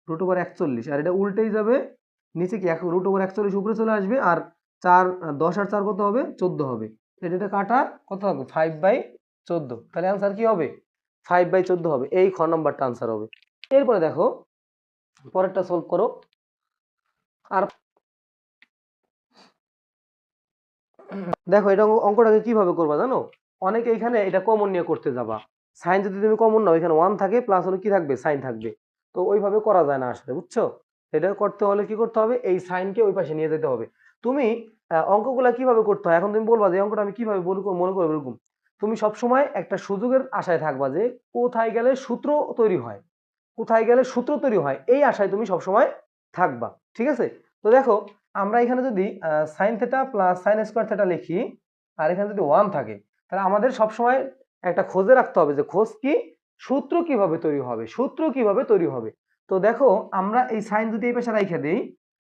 √ওভার 41, আর এটা উল্টেই যাবে, নিচে কি √ওভার 41 উপরে চলে আসবে, আর 4 10 আর 4 কত হবে 14 হবে, এটা কাটা কত হবে 5/14, তাহলে आंसर কি হবে 5/14 হবে, এই খ নাম্বারটা आंसर হবে। এরপরে দেখো পরেরটা সলভ করো, আর দেখো এটা অঙ্কটাকে কিভাবে করবা জানো, অনেকে এখানে এটা কমন নিয়ে করতে যাবা, সাইন যদি তুমি কমন নাও এখানে 1 থাকে প্লাস হলো কি থাকবে সাইন থাকবে, তো ওইভাবে করা যায় না আসলে, বুঝছো। এটা করতে হলে কি করতে হবে এই সাইনকে ওই পাশে নিয়ে যেতে হবে। তুমি অঙ্কগুলা কিভাবে করতে হয় এখন তুমি বলবা যে অঙ্কটা আমি কিভাবে মনে করবো, এরকম তুমি সবসময় একটা সুযোগের আশায় থাকবা যে কোথায় গেলে সূত্র তৈরি হয়, কোথায় গেলে সূত্র তৈরি হয়, এই আশায় তুমি সবসময় থাকবা, ঠিক আছে। তো দেখো আমরা এখানে যদি sine theta plus sine square theta লিখি, আর এখানে যদি 1 থাকে, তাহলে আমাদের সবসময় একটা খোঁজে রাখতে হবে যে খোঁজ কি সূত্র কিভাবে তৈরি হবে, সূত্র কিভাবে তৈরি হবে। তো দেখো আমরা এই সাইন যদি এই পাশে রাইখা দেই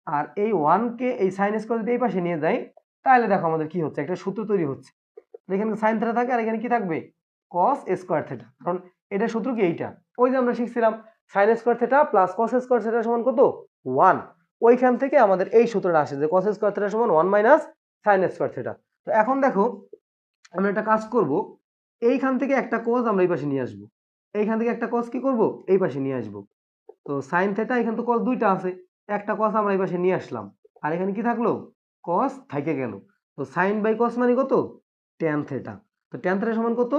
আর এই 1 কে এই সাইন স্কয়ার যদি এই পাশে নিয়ে যাই, তাহলে দেখো আমাদের কি হচ্ছে একটা সূত্র তৈরি হচ্ছে, এখানে সাইন থিটা থাকে আর এখানে কি থাকবে কস স্কোয়ার থিটা, কারণ এটা সূত্র কি এইটা, ওই যে আমরা শিখছিলাম sine square theta plus cos square theta সমান কত 1, ওইখান থেকে আমাদের এই সূত্রটা আসে যে কস স্কোয়ার থিটা সমান 1 মাইনাস সাইন স্কোয়ার থিটা। তো এখন দেখো আমরা একটা কাজ করব, এইখান থেকে একটা কস আমরা এই পাশে নিয়ে আসবো, এইখান থেকে একটা কস কি করব এই পাশে নিয়ে আসবো। তো সাইন থিটা এখানে তো কস দুইটা আছে, একটা কস আমরা এই পাশে নিয়ে আসলাম, আর এখানে কি থাকলো কস থেকে গেল। তো সাইন বাই কস মানে কত ট্যান থিটা, তো ট্যান থিটা সমান কত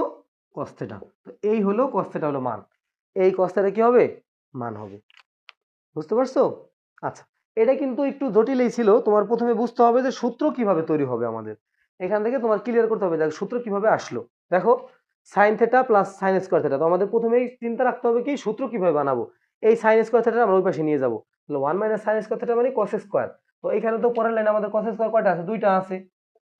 কস থিটা। তো এই হলো কস থিটা হলো মান, এই কস থিটা কি হবে মান হবে। বুঝতে পারছো? আচ্ছা, এটা কিন্তু একটু জটিলই ছিল, তোমার প্রথমে বুঝতে হবে যে সূত্র কিভাবে তৈরি হবে আমাদের, এখান থেকে তোমার ক্লিয়ার করতে হবে যে সূত্র কিভাবে আসলো। দেখো sine theta plus sign square theta, তো আমাদের প্রথমেই চিন্তা রাখতে হবে কি সূত্র কিভাবে বানাবো। এই সাইন স্কোয়ার থিটা আমরা ওই পাশে নিয়ে যাবো, তাহলে 1 মাইনাস সাইন স্কোয়ার থিটা মানে কস স্কোয়ার। তো এখানে তো পরের লাইনে আমাদের কস স্কোয়ার কয়টা আছে দুইটা আছে,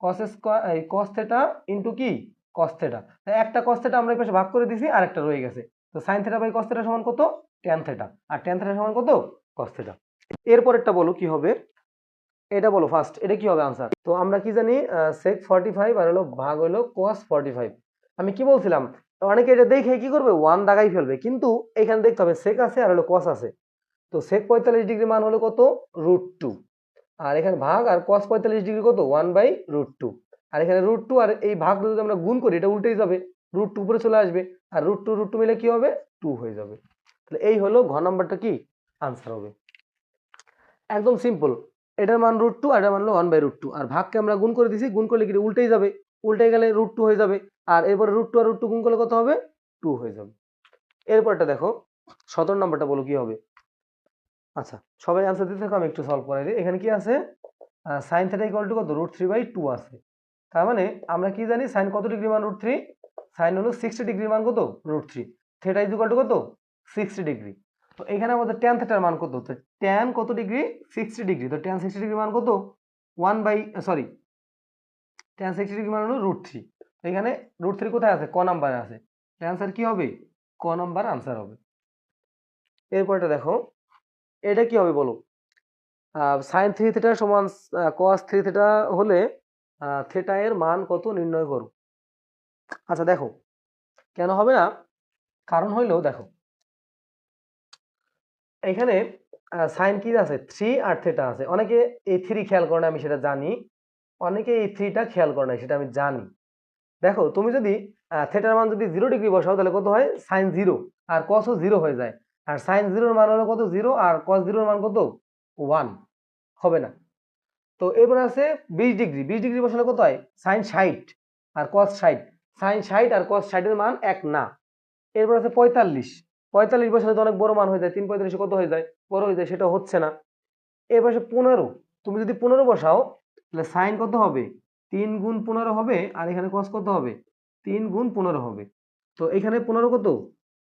কস স্কোয়ার এই কস থিটা ইনটু কি কস থিটা, একটা কস থিটা আমরা এই পাশে ভাগ করে দিছি আর একটা রয়ে গেছে। তো sine theta by cos theta সমান কত ট্যান থিটা, আর ট্যান থিটা সমান কত কস থিটা। এরপরেরটা বলো কি হবে, এটা বলো ফার্স্ট, এটা কি হবে আনসার। তো আমরা কি জানি sec 45 আর হলো ভাগ হলো cos 45। আমি কি বলছিলাম, অনেকে এটা দেখে কি করবে 1 দাগাই ফেলবে, কিন্তু এখানে দেখতে হবে sec আছে আর হলো cos আছে। তো sec 45 ডিগ্রি মান হলো কত √2, আর এখানে ভাগ আর cos 45 ডিগ্রি কত 1/√2, আর এখানে √2 আর এই ভাগ যদি আমরা গুণ করি এটা উল্টেই যাবে, √2 উপরে চলে আসবে, আর √2 মিলে কি হবে 2 হয়ে যাবে। তাহলে এই হলো ঘ নাম্বারটা কি আনসার হবে, একদম সিম্পল। এটার মান √2 আর এটার মান হলো 1/√2, আর ভাগকে আমরা গুণ করে দিছি, গুণ করলে কি উল্টেই যাবে, উল্টে গেলে √2 হয়ে যাবে, আর এরপরে √2 আর √2 গুণ করলে কত হবে 2 হয়ে যাবে। এরপরটা দেখো 17 নাম্বারটা বলো কি হবে। আচ্ছা সবাই आंसर দিতে থাকো, আমি একটু সলভ করাই দিই। এখানে কি আছে sin θ = কত √3/2 আছে, তার মানে আমরা কি জানি sin কত ডিগ্রি মান √3, sin হলো 60 ডিগ্রি মান কত √3, θ = কত 60 ডিগ্রি। তো এখানে আমাদের tan θ এর মান কত, তো tan কত ডিগ্রি 60 ডিগ্রি, তো tan 60 ডিগ্রি মান কত tan 60 ডিগ্রি মান হলো √3। তো এখানে √3 কোথায় আছে ক নাম্বারে আছে, आंसर কি হবে ক নাম্বার आंसर হবে। এরপরটা দেখো এটা কি হবে বলো, সাইন 3 থিটা সমান cos 3 থিটা হলে থিটা এর মান কত নির্ণয় করো। আচ্ছা দেখো কেন হবে না, কারণ হইলো দেখো এখানে সাইন কি আছে 3 আর থিটা আছে, অনেকে এই 3 খেয়াল করে না আমি সেটা জানি, অনেকে এই 3টা খেয়াল করে না সেটা আমি জানি। দেখো তুমি যদি থিটার মান যদি 0 ডিগ্রি বসাও তাহলে কত হয় সাইন 0, আর cos ও 0 হয়ে যায়, আর সাইন 0 এর মান হলো কত 0, আর cos 0 এর মান কত 1, হবে না। তো এবার আছে 20 ডিগ্রি, 20 ডিগ্রি বসালে কত হয় সাইন 60 আর cos 60, সাইন 60 আর cos 60 এর মান এক না। এরপর আছে 45, 45 বসালে তো অনেক বড় মান হয়ে যায়, 3 45 কত হয়ে যায় বড় হয়ে যায়, সেটা হচ্ছে না। এরপর আছে 15, তুমি যদি 15 বসাও তাহলে সাইন কত হবে 3 গুণ 15 হবে, আর এখানে cos কত হবে 3 গুণ 15 হবে। তো এখানে 15 কত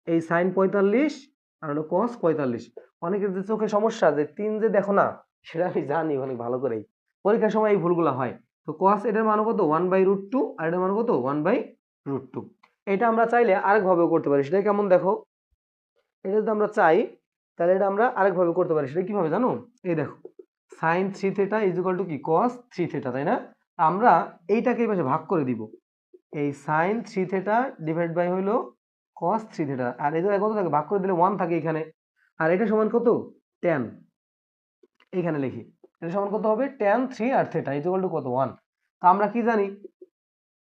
এই সাইন 45 আর হলো cos 45। অনেকের যে চোখে সমস্যা যে 3 যে দেখো না, সেটা আমি জানি অনেক ভালো করেই, পরীক্ষার সময় এই ভুলগুলো হয়। তো cos এটার মান কত 1/√2 আর এটার মান কত 1/√2। এটা আমরা চাইলে আরেক ভাবেও করতে পারি, সেটা কেমন দেখো, এটা যদি আমরা চাই তাহলে এটা আমরা আরেক ভাবে করতে পারি, সেটা কিভাবে জানো, এই দেখো sin 3 থিটা = কি cos 3 থিটা, তাই না, আমরা এইটাকে এই পাশে ভাগ করে দিব, এই sin 3 থিটা ডিভাইড বাই হইলো cos 3 থিটা, আর এই জায়গায় কত থাকে ভাগ করে দিলে 1 থাকে এখানে, আর এটা সমান কত tan, এখানে লিখি এটা সমান কত হবে tan 3 আর থিটা = কত 1। তো আমরা কি জানি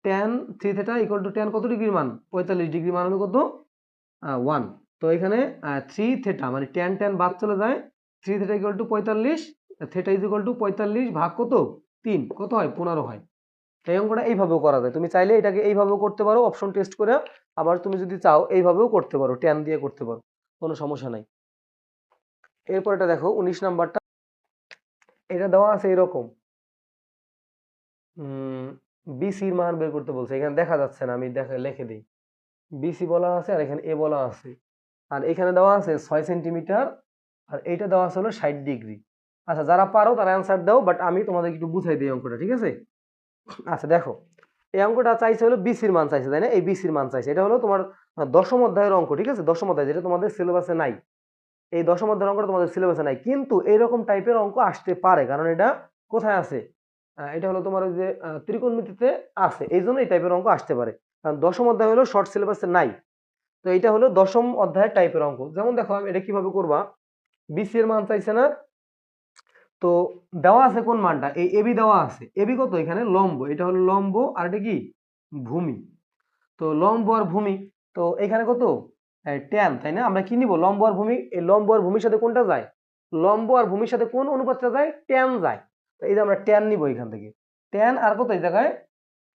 tan 3 থিটা = tan কত ডিগ্রি মান 45 ডিগ্রি মান হলো কত 1। তো এখানে 3 থিটা মানে tan tan বাদ চলে যায়, 3 থিটা = 45, থিটা = 45 ভাগ কত 3 কত হয় 15 হয়। এই অঙ্কটা এইভাবেও করা যায়, তুমি চাইলে এটাকে এইভাবেও করতে পারো অপশন টেস্ট করে, আবার তুমি যদি চাও এইভাবেও করতে পারো tan দিয়ে করতে পারো, কোনো সমস্যা নাই। এরপর এটা দেখো 19 নাম্বারটা, এটা দেওয়া আছে এরকম বিসির মান বের করতে বলছে, এখানে দেখা যাচ্ছে না আমি লিখে দিই, বিসি বলা আছে আর এখানে এ বলা আছে, আর এখানে দেওয়া আছে 6 সেন্টিমিটার, আর এইটা দেওয়া আছে হলো 60 ডিগ্রি। আচ্ছা যারা পারো তারা অ্যান্সার দাও, বাট আমি তোমাদের একটু বুঝাই দিই অঙ্কটা, ঠিক আছে। আচ্ছা দেখো এই অঙ্কটা চাইছে হলো বিসির মান চাইছে, তাই না, এই বিসির মান চাইছে, এটা হলো তোমার দশম অধ্যায়ের অঙ্ক, ঠিক আছে, দশম অধ্যায় যেটা তোমাদের সিলেবাসে নাই, এই দশম অধ্যায়ের অঙ্কটা তোমাদের সিলেবাসে নাই, কিন্তু এইরকম টাইপের অঙ্ক আসতে পারে, কারণ এটা কোথায় আছে এটা হলো তোমার ওই যে ত্রিকোণমিতিতে আছে, এই জন্য এই টাইপের অঙ্ক আসতে পারে, কারণ দশম অধ্যায় হলো শর্ট সিলেবাসে নাই। তো এটা হলো দশম অধ্যায়ের টাইপের অঙ্ক। যেমন দেখো আমি এটা কিভাবে করবা, বিসি এর মান চাইছে না, তো দেওয়া আছে কোন মানটা, এই এবি দেওয়া আছে, এবি কত এখানে লম্ব, এটা হলো লম্ব আর এটা কি ভূমি। তো লম্ব আর ভূমি, তো এখানে কত ট্যান, তাই না? আমরা কি নিব, লম্ব আর ভূমি, এই লম্ব আর ভূমির সাথে কোনটা যায়, লম্ব আর ভূমির সাথে কোন অনুপাতটা যায়, ট্যান যায়। তো এই যে আমরা ট্যান নিব এখান থেকে, ট্যান আর কত এই জায়গায়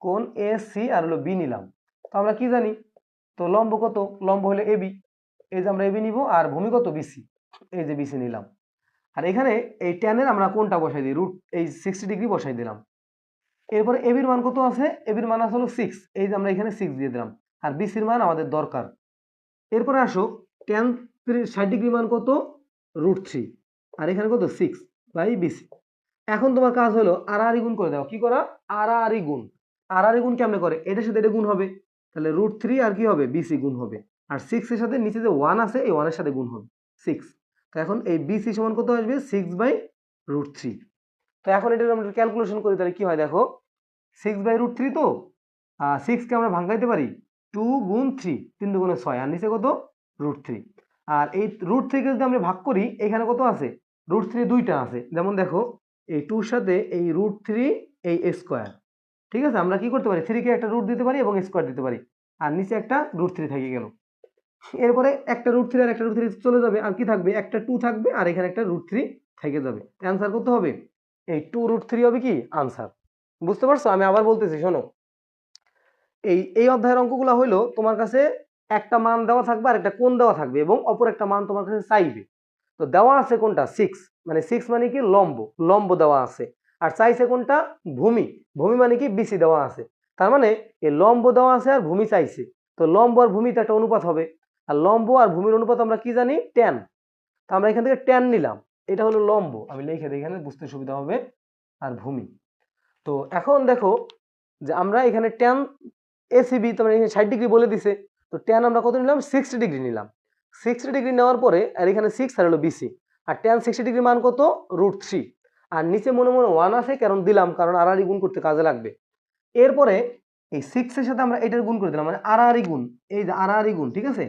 কোন এ সি আর হলো বি নিলাম। তো আমরা কি জানি, তো লম্ব কত, লম্ব হলো এবি, এই যে আমরা এবি নিব, আর ভূমি কত বিসি, এই যে বিসি নিলাম। আর এখানে এই ট্যানের আমরা কোনটা বসাই দিই, রুট এই 60 ডিগ্রি বসাই দিলাম। এরপরে এবির মান কত আছে, এবির মান আছে হলো 6, এই যে আমরা এখানে 6 দিয়ে দিলাম, আর বিসির মান আমাদের দরকার। এরপরে আসো ট্যান 60 ডিগ্রি মান কত, √3, আর এখানে কত 6 বাই বিসি। এখন তোমার কাজ হলো আড়াআড়ি গুণ করে দাও, কি করা, আড়াআড়ি গুণ। আড়াআড়ি গুণ কেমনে করে, এটার সাথে এটা গুণ হবে, তাহলে √3 আর কি হবে বিসি গুণ হবে, আর 6 এর সাথে নিচে যে 1 আছে এই 1 এর সাথে গুণ হবে 6। তো এখন এই বিসি সমান কত আসবে, 6/√3। তো এখন এটা আমরা ক্যালকুলেশন করি, তাহলে কি হয় দেখো, 6/√3, তো 6 কে আমরা ভাঙাইতে পারি 2 গুণ 3, 3 দুগুণে 6, আর নিচে কত √3। আর এই √3 কে যদি আমরা ভাগ করি, এখানে কত আছে, √3 দুইটা আছে, যেমন দেখো এই 2 সাথে এই √3 এই স্কোয়ার, ঠিক আছে, আমরা কি করতে পারি 3 কে একটা রুট দিতে পারি এবং স্কোয়ার দিতে পারি, আর নিচে একটা √3 থেকে গেল। এরপরে একটা √3 আর একটা √3 চলে যাবে, আর কি থাকবে, একটা 2 থাকবে, আর এখানে একটা √3 থেকে যাবে। অ্যান্সার কত হবে, এই 2√3 হবে কি আনসার। বুঝতে পারছো, আমি আবার বলতেছি শোনো, এই অধ্যায়ের অঙ্কগুলো হইলো তোমার কাছে একটা মান দেওয়া থাকবে আর একটা কোণ দেওয়া থাকবে, এবং অপর একটা মান তোমার কাছে চাইবে। তো দেওয়া আছে কোনটা 6, মানে 6 মানে কি লম্ব, লম্ব দেওয়া আছে, আর চাইছে কোনটা ভূমি, ভূমি মানে কি বিসি দেওয়া আছে। তার মানে এই লম্ব দেওয়া আছে আর ভূমি চাইছে, তো লম্ব আর ভূমিতে একটা অনুপাত হবে, আর লম্ব আর ভূমির অনুপাত আমরা কি জানি, ট্যান। তো আমরা এখান থেকে ট্যান নিলাম, এটা হলো লম্ব, আমি লিখে দিই এখানে বুঝতে সুবিধা হবে, আর ভূমি। তো এখন দেখো যে আমরা এখানে ট্যান এসিবি, তোমার এখানে 60 ডিগ্রি বলে দিছে, তো ট্যান আমরা কত নিলাম, 60 ডিগ্রি নিলাম। 60 ডিগ্রি নেওয়ার পরে আর এখানে 6 আর হলো বিসি, আর ট্যান 60 ডিগ্রি মান কত, √3, আর নিচে মনে মনে 1 আছে, কারণ দিলাম, কারণ আড়াআড়ি গুণ করতে কাজে লাগবে। এরপরে এই 6 এর সাথে আমরা এটার গুণ করে দিলাম, মানে আড়াআড়ি গুণ, এই যে আড়াআড়ি গুণ, ঠিক আছে,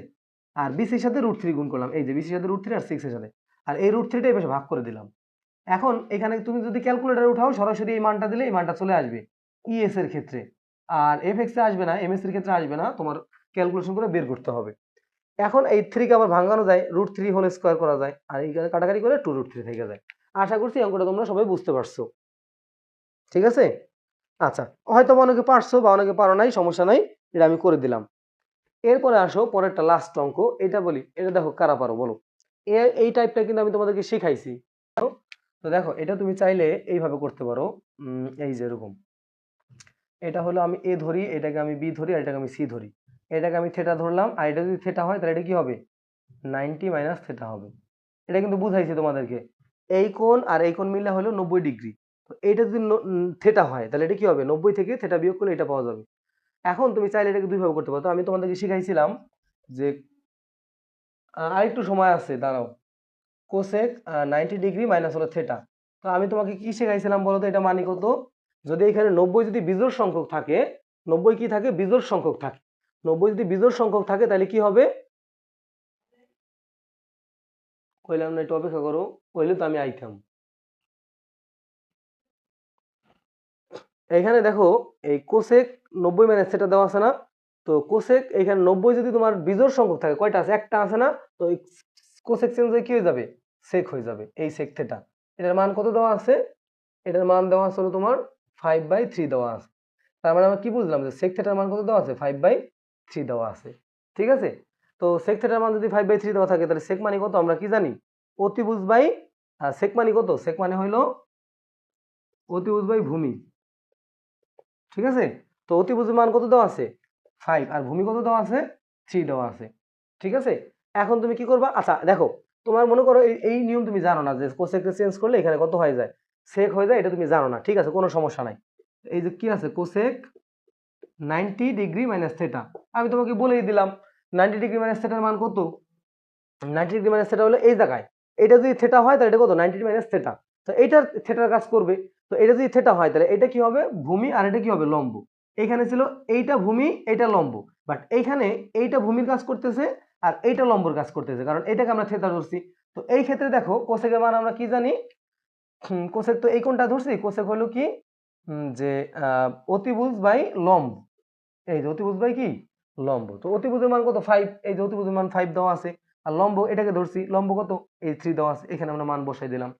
আর বিসির সাথে √3 গুণ করলাম, এই যে বিসির সাথে √3 আর 6 এর সাথে, আর এই √3টা এই পাশে ভাগ করে দিলাম। এখন এখানে তুমি যদি ক্যালকুলেটর উঠাও, সরাসরি এই মানটা দিলে এই মানটা চলে আসবে ইএস এর ক্ষেত্রে, আর এফএক্স এ আসবে না, এমএস এর ক্ষেত্রে আসবে না, তোমার ক্যালকুলেশন করে বের করতে হবে। এখন এই 3 কে আবার ভাঙানো যায়, √3 হোল স্কয়ার করা যায়, আর এই কাটাকাটি করে 2√3 থেকে যায়। আশা করছি অঙ্কটা তোমরা সবাই বুঝতে পারছো, ঠিক আছে। আচ্ছা, হয়তো অনেকে পারছো বা অনেকে পারো নাই, সমস্যা নাই, এটা আমি করে দিলাম। এরপরে আসো পরেরটা লাস্ট অঙ্ক, এটা বলি, এটা দেখো কারা পারো বলো, এই টাইপটা কিন্তু আমি তোমাদেরকে শিখাইছি। তো দেখো এটা তুমি চাইলে এইভাবে করতে পারো, এই যে এরকম, এটা হলো আমি এ ধরি, এটাকে আমি বি ধরি, আর এটাকে আমি সি ধরি, এটাকে আমি থেটা ধরলাম, আর এটা যদি থেটা হয় তাহলে এটা কি হবে, 90 মাইনাস থেটা হবে। এটা কিন্তু বুঝাইছি তোমাদেরকে, এই কোণ আর এই কোণ মিললে হলো 90 ডিগ্রি। তো এইটা যদি থেটা হয় তাহলে এটা কি হবে, 90 থেকে থেটা বিয়োগ করলে এটা পাওয়া যাবে। এখন তুমি চাইলে এটাকে দুইভাবে করতে পারো, তো আমি তোমাদেরকে শিখাইছিলাম যে আরেকটু সময় আছে দাঁড়াও, কোসেক 90 ডিগ্রি মাইনাস হলো থেটা। তো আমি তোমাকে কি শেখাইছিলাম বলো তো, এটা মানে কত, যদি এখানে 90 যদি বিজোড় সংখ্যক থাকে, 90 কি থাকে, বিজোড় সংখ্যক থাকে, 90 যদি বিজোড় সংখ্যক থাকে তাহলে কি হবে, কইলাম না একটু অপেক্ষা করো, কইলে তো আমি আইতাম। এখানে দেখো এই কোসেক 90 মাইনাস থেটা দেওয়া আছে না, তো কোসেক এখানে 90 যদি তোমার বিজোড় সংখ্যক থাকে, কয়টা আছে, একটা আছে না, তো এই কোসেক চেঞ্জ হয়ে কি হয়ে যাবে, সেক হয়ে যাবে, এই সেক থেটা। এটার মান কত দেওয়া আছে, এটার মান দেওয়া আছে হলো তোমার 5/3 দেওয়া আছে। তার মানে আমরা কি বুঝলাম, যে সেক থেটার মান কত দেওয়া আছে, 5/3 দেওয়া আছে, ঠিক আছে। তো সেক থেটার মান যদি 5/3 দেওয়া থাকে, তাহলে সেক মানে কত আমরা কি জানি, অতিভুজ বাই, সেক মানে কত, সেক মানে হইলো অতিভুজ বাই ভূমি, ঠিক আছে। তো অতিভুজের মান কত দেওয়া আছে 5, আর ভূমি কত দেওয়া আছে 3 দেওয়া আছে, ঠিক আছে। এখন তুমি কি করবা, আচ্ছা দেখো, তোমার মনে করো এই নিয়ম তুমি জানো না, যে কোসেককে চেঞ্জ করলে এখানে কত হয়ে যায়, সেক হয়ে যায়, এটা তুমি জানো না, ঠিক আছে, কোনো সমস্যা নাই। এই যে কি আছে, কোসেক 90 ডিগ্রি মাইনাস থেটা, আমি তোমাকে বলেই দিলাম 90 ডিগ্রি মাইনাস থেটার মান কত, 90 ডিগ্রি মাইনাস থেটা হলো এই জায়গায়, এটা যদি থেটা হয় তাহলে এটা কত, 90 মাইনাস থেটা, তো এইটার থেটার কাজ করবে। তো এটা যদি থেটা হয় তাহলে এটা কি হবে ভূমি আর এটা কি হবে লম্ব। এইখানে ছিল এইটা ভূমি এইটা লম্ব, বাট এইখানে এইটা ভূমির কাজ করতেছে আর এইটা লম্বর কাজ করতেছে, কারণ এটাকে আমরা থেটা ধরছি। তো এই ক্ষেত্রে দেখো কোসেকের মান আমরা কি জানি, কোসেক তো এই কোণটা ধরছি, কোসেক হলো কি যে অতিভুজ বাই লম্ব। এই যে অতিভুজ বাই কি লম্ব, তো অতিভুজের মান কত 5, এই যে অতিভুজের মান 5 দেওয়া আছে, আর লম্ব এটাকে ধরছি, লম্ব কত এই 3 দেওয়া আছে, এখানে আমরা মান বসাই দিলাম।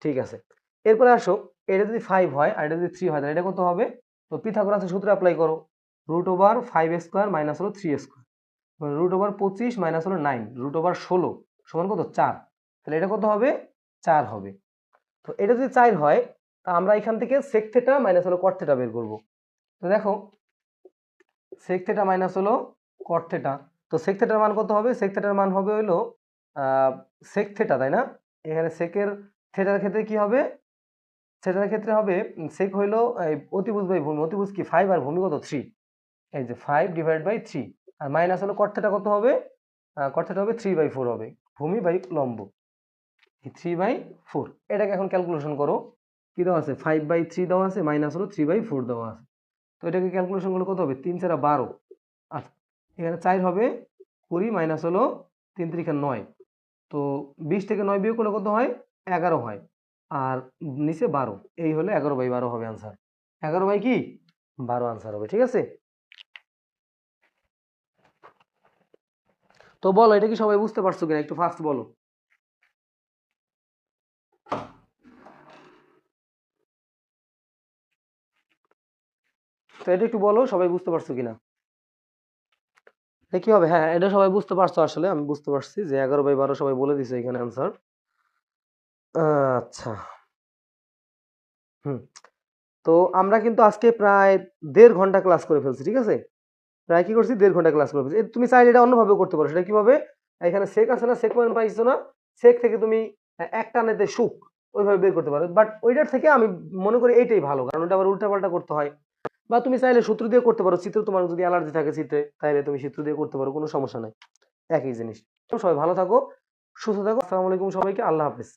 ঠিক আছে, এরপরে আসো এটা যদি 5 হয় আর এটা যদি 3 হয় তাহলে এটা কত হবে। তো পিথাগোরাসের সূত্র অ্যাপ্লাই করো, √5 স্কয়ার মাইনাস হলো 3 স্কয়ার, √25 মাইনাস হলো 9, √16 সমান কত 4, তাহলে এটা কত হবে 4 হবে। তো এটা যদি 4 হয় তা আমরা এখান থেকে সেক থেটা মাইনাস হলো কট থেটা বের করব। তো দেখো সেক থেটা মাইনাস হলো কট থেটা, তো সেক থেটার মান কত হবে, সেক থেটার মান হবে হলো সেক থেটা, তাই না? এখানে সেকের থেটার ক্ষেত্রে কি হবে, থেটার ক্ষেত্রে হবে সেক হইলো অতিভুজ বাই ভূমি, অতিভুজ কি 5 আর ভূমি কত 3, এই যে 5 ডিভাইড বাই 3, আর মাইনাস হলো কট থেটা কত হবে, কট থেটা হবে 3/4 হবে, ভূমি বাই লম্ব 3/4। এটাকে এখন ক্যালকুলেশন করো, কি দেওয়া আছে 5/3 দেওয়া আছে, মাইনাস হলো 3/4 দেওয়া আছে। তো এটাকে ক্যালকুলেশন করলে কত হবে 3 4 12, আচ্ছা এখানে 4 হবে 20 মাইনাস হলো 3 3 9, তো 20 থেকে 9 বিয়োগ করলে কত হয় 11 হয়, আর নিচে 12, এই হলে 11/12 হবে আনসার, 11 বাই কি 12 আনসার হবে। ঠিক আছে, তো বলো এটা কি সবাই বুঝতে পারছো কিনা, একটু ফাস্ট বলো। তো এটা একটু বলো সবাই বুঝতে পারছো কিনা, কি হবে। হ্যাঁ এটা সবাই বুঝতে পারছো, আসলে আমি বুঝতে পারছি যে 11/12 সবাই বলে দিছে এখানে আনসার। আচ্ছা, হুম, তো আমরা কিন্তু আজকে প্রায় 1.5 ঘন্টা ক্লাস করে ফেলছি। ঠিক আছে, প্রায় কি করছি 1.5 ঘন্টা ক্লাস করে ফেলছি। তুমি চাইলে এটা অন্যভাবে করতে পারো, সেটা কিভাবে, এখানে সেক আছে না, সেক পয়েন্ট পাইছো না, সেক থেকে তুমি এক টানেতে সুখ ওইভাবে বের করতে পারো, বাট ওইটার থেকে আমি মনে করি এইটাই ভালো, কারণ ওটা আবার উল্টাপাল্টা করতে হয়। বা তুমি চাইলে সূত্র দিয়ে করতে পারো, চিত্র তোমার যদি অ্যালার্জি থাকে চিত্রে তাহলে তুমি চিত্র দিয়ে করতে পারো, কোনো সমস্যা নাই, একই জিনিস। সবাই ভালো থাকো, সুস্থ থাকো, আসসালামু আলাইকুম সবাইকে, আল্লাহ হাফেজ।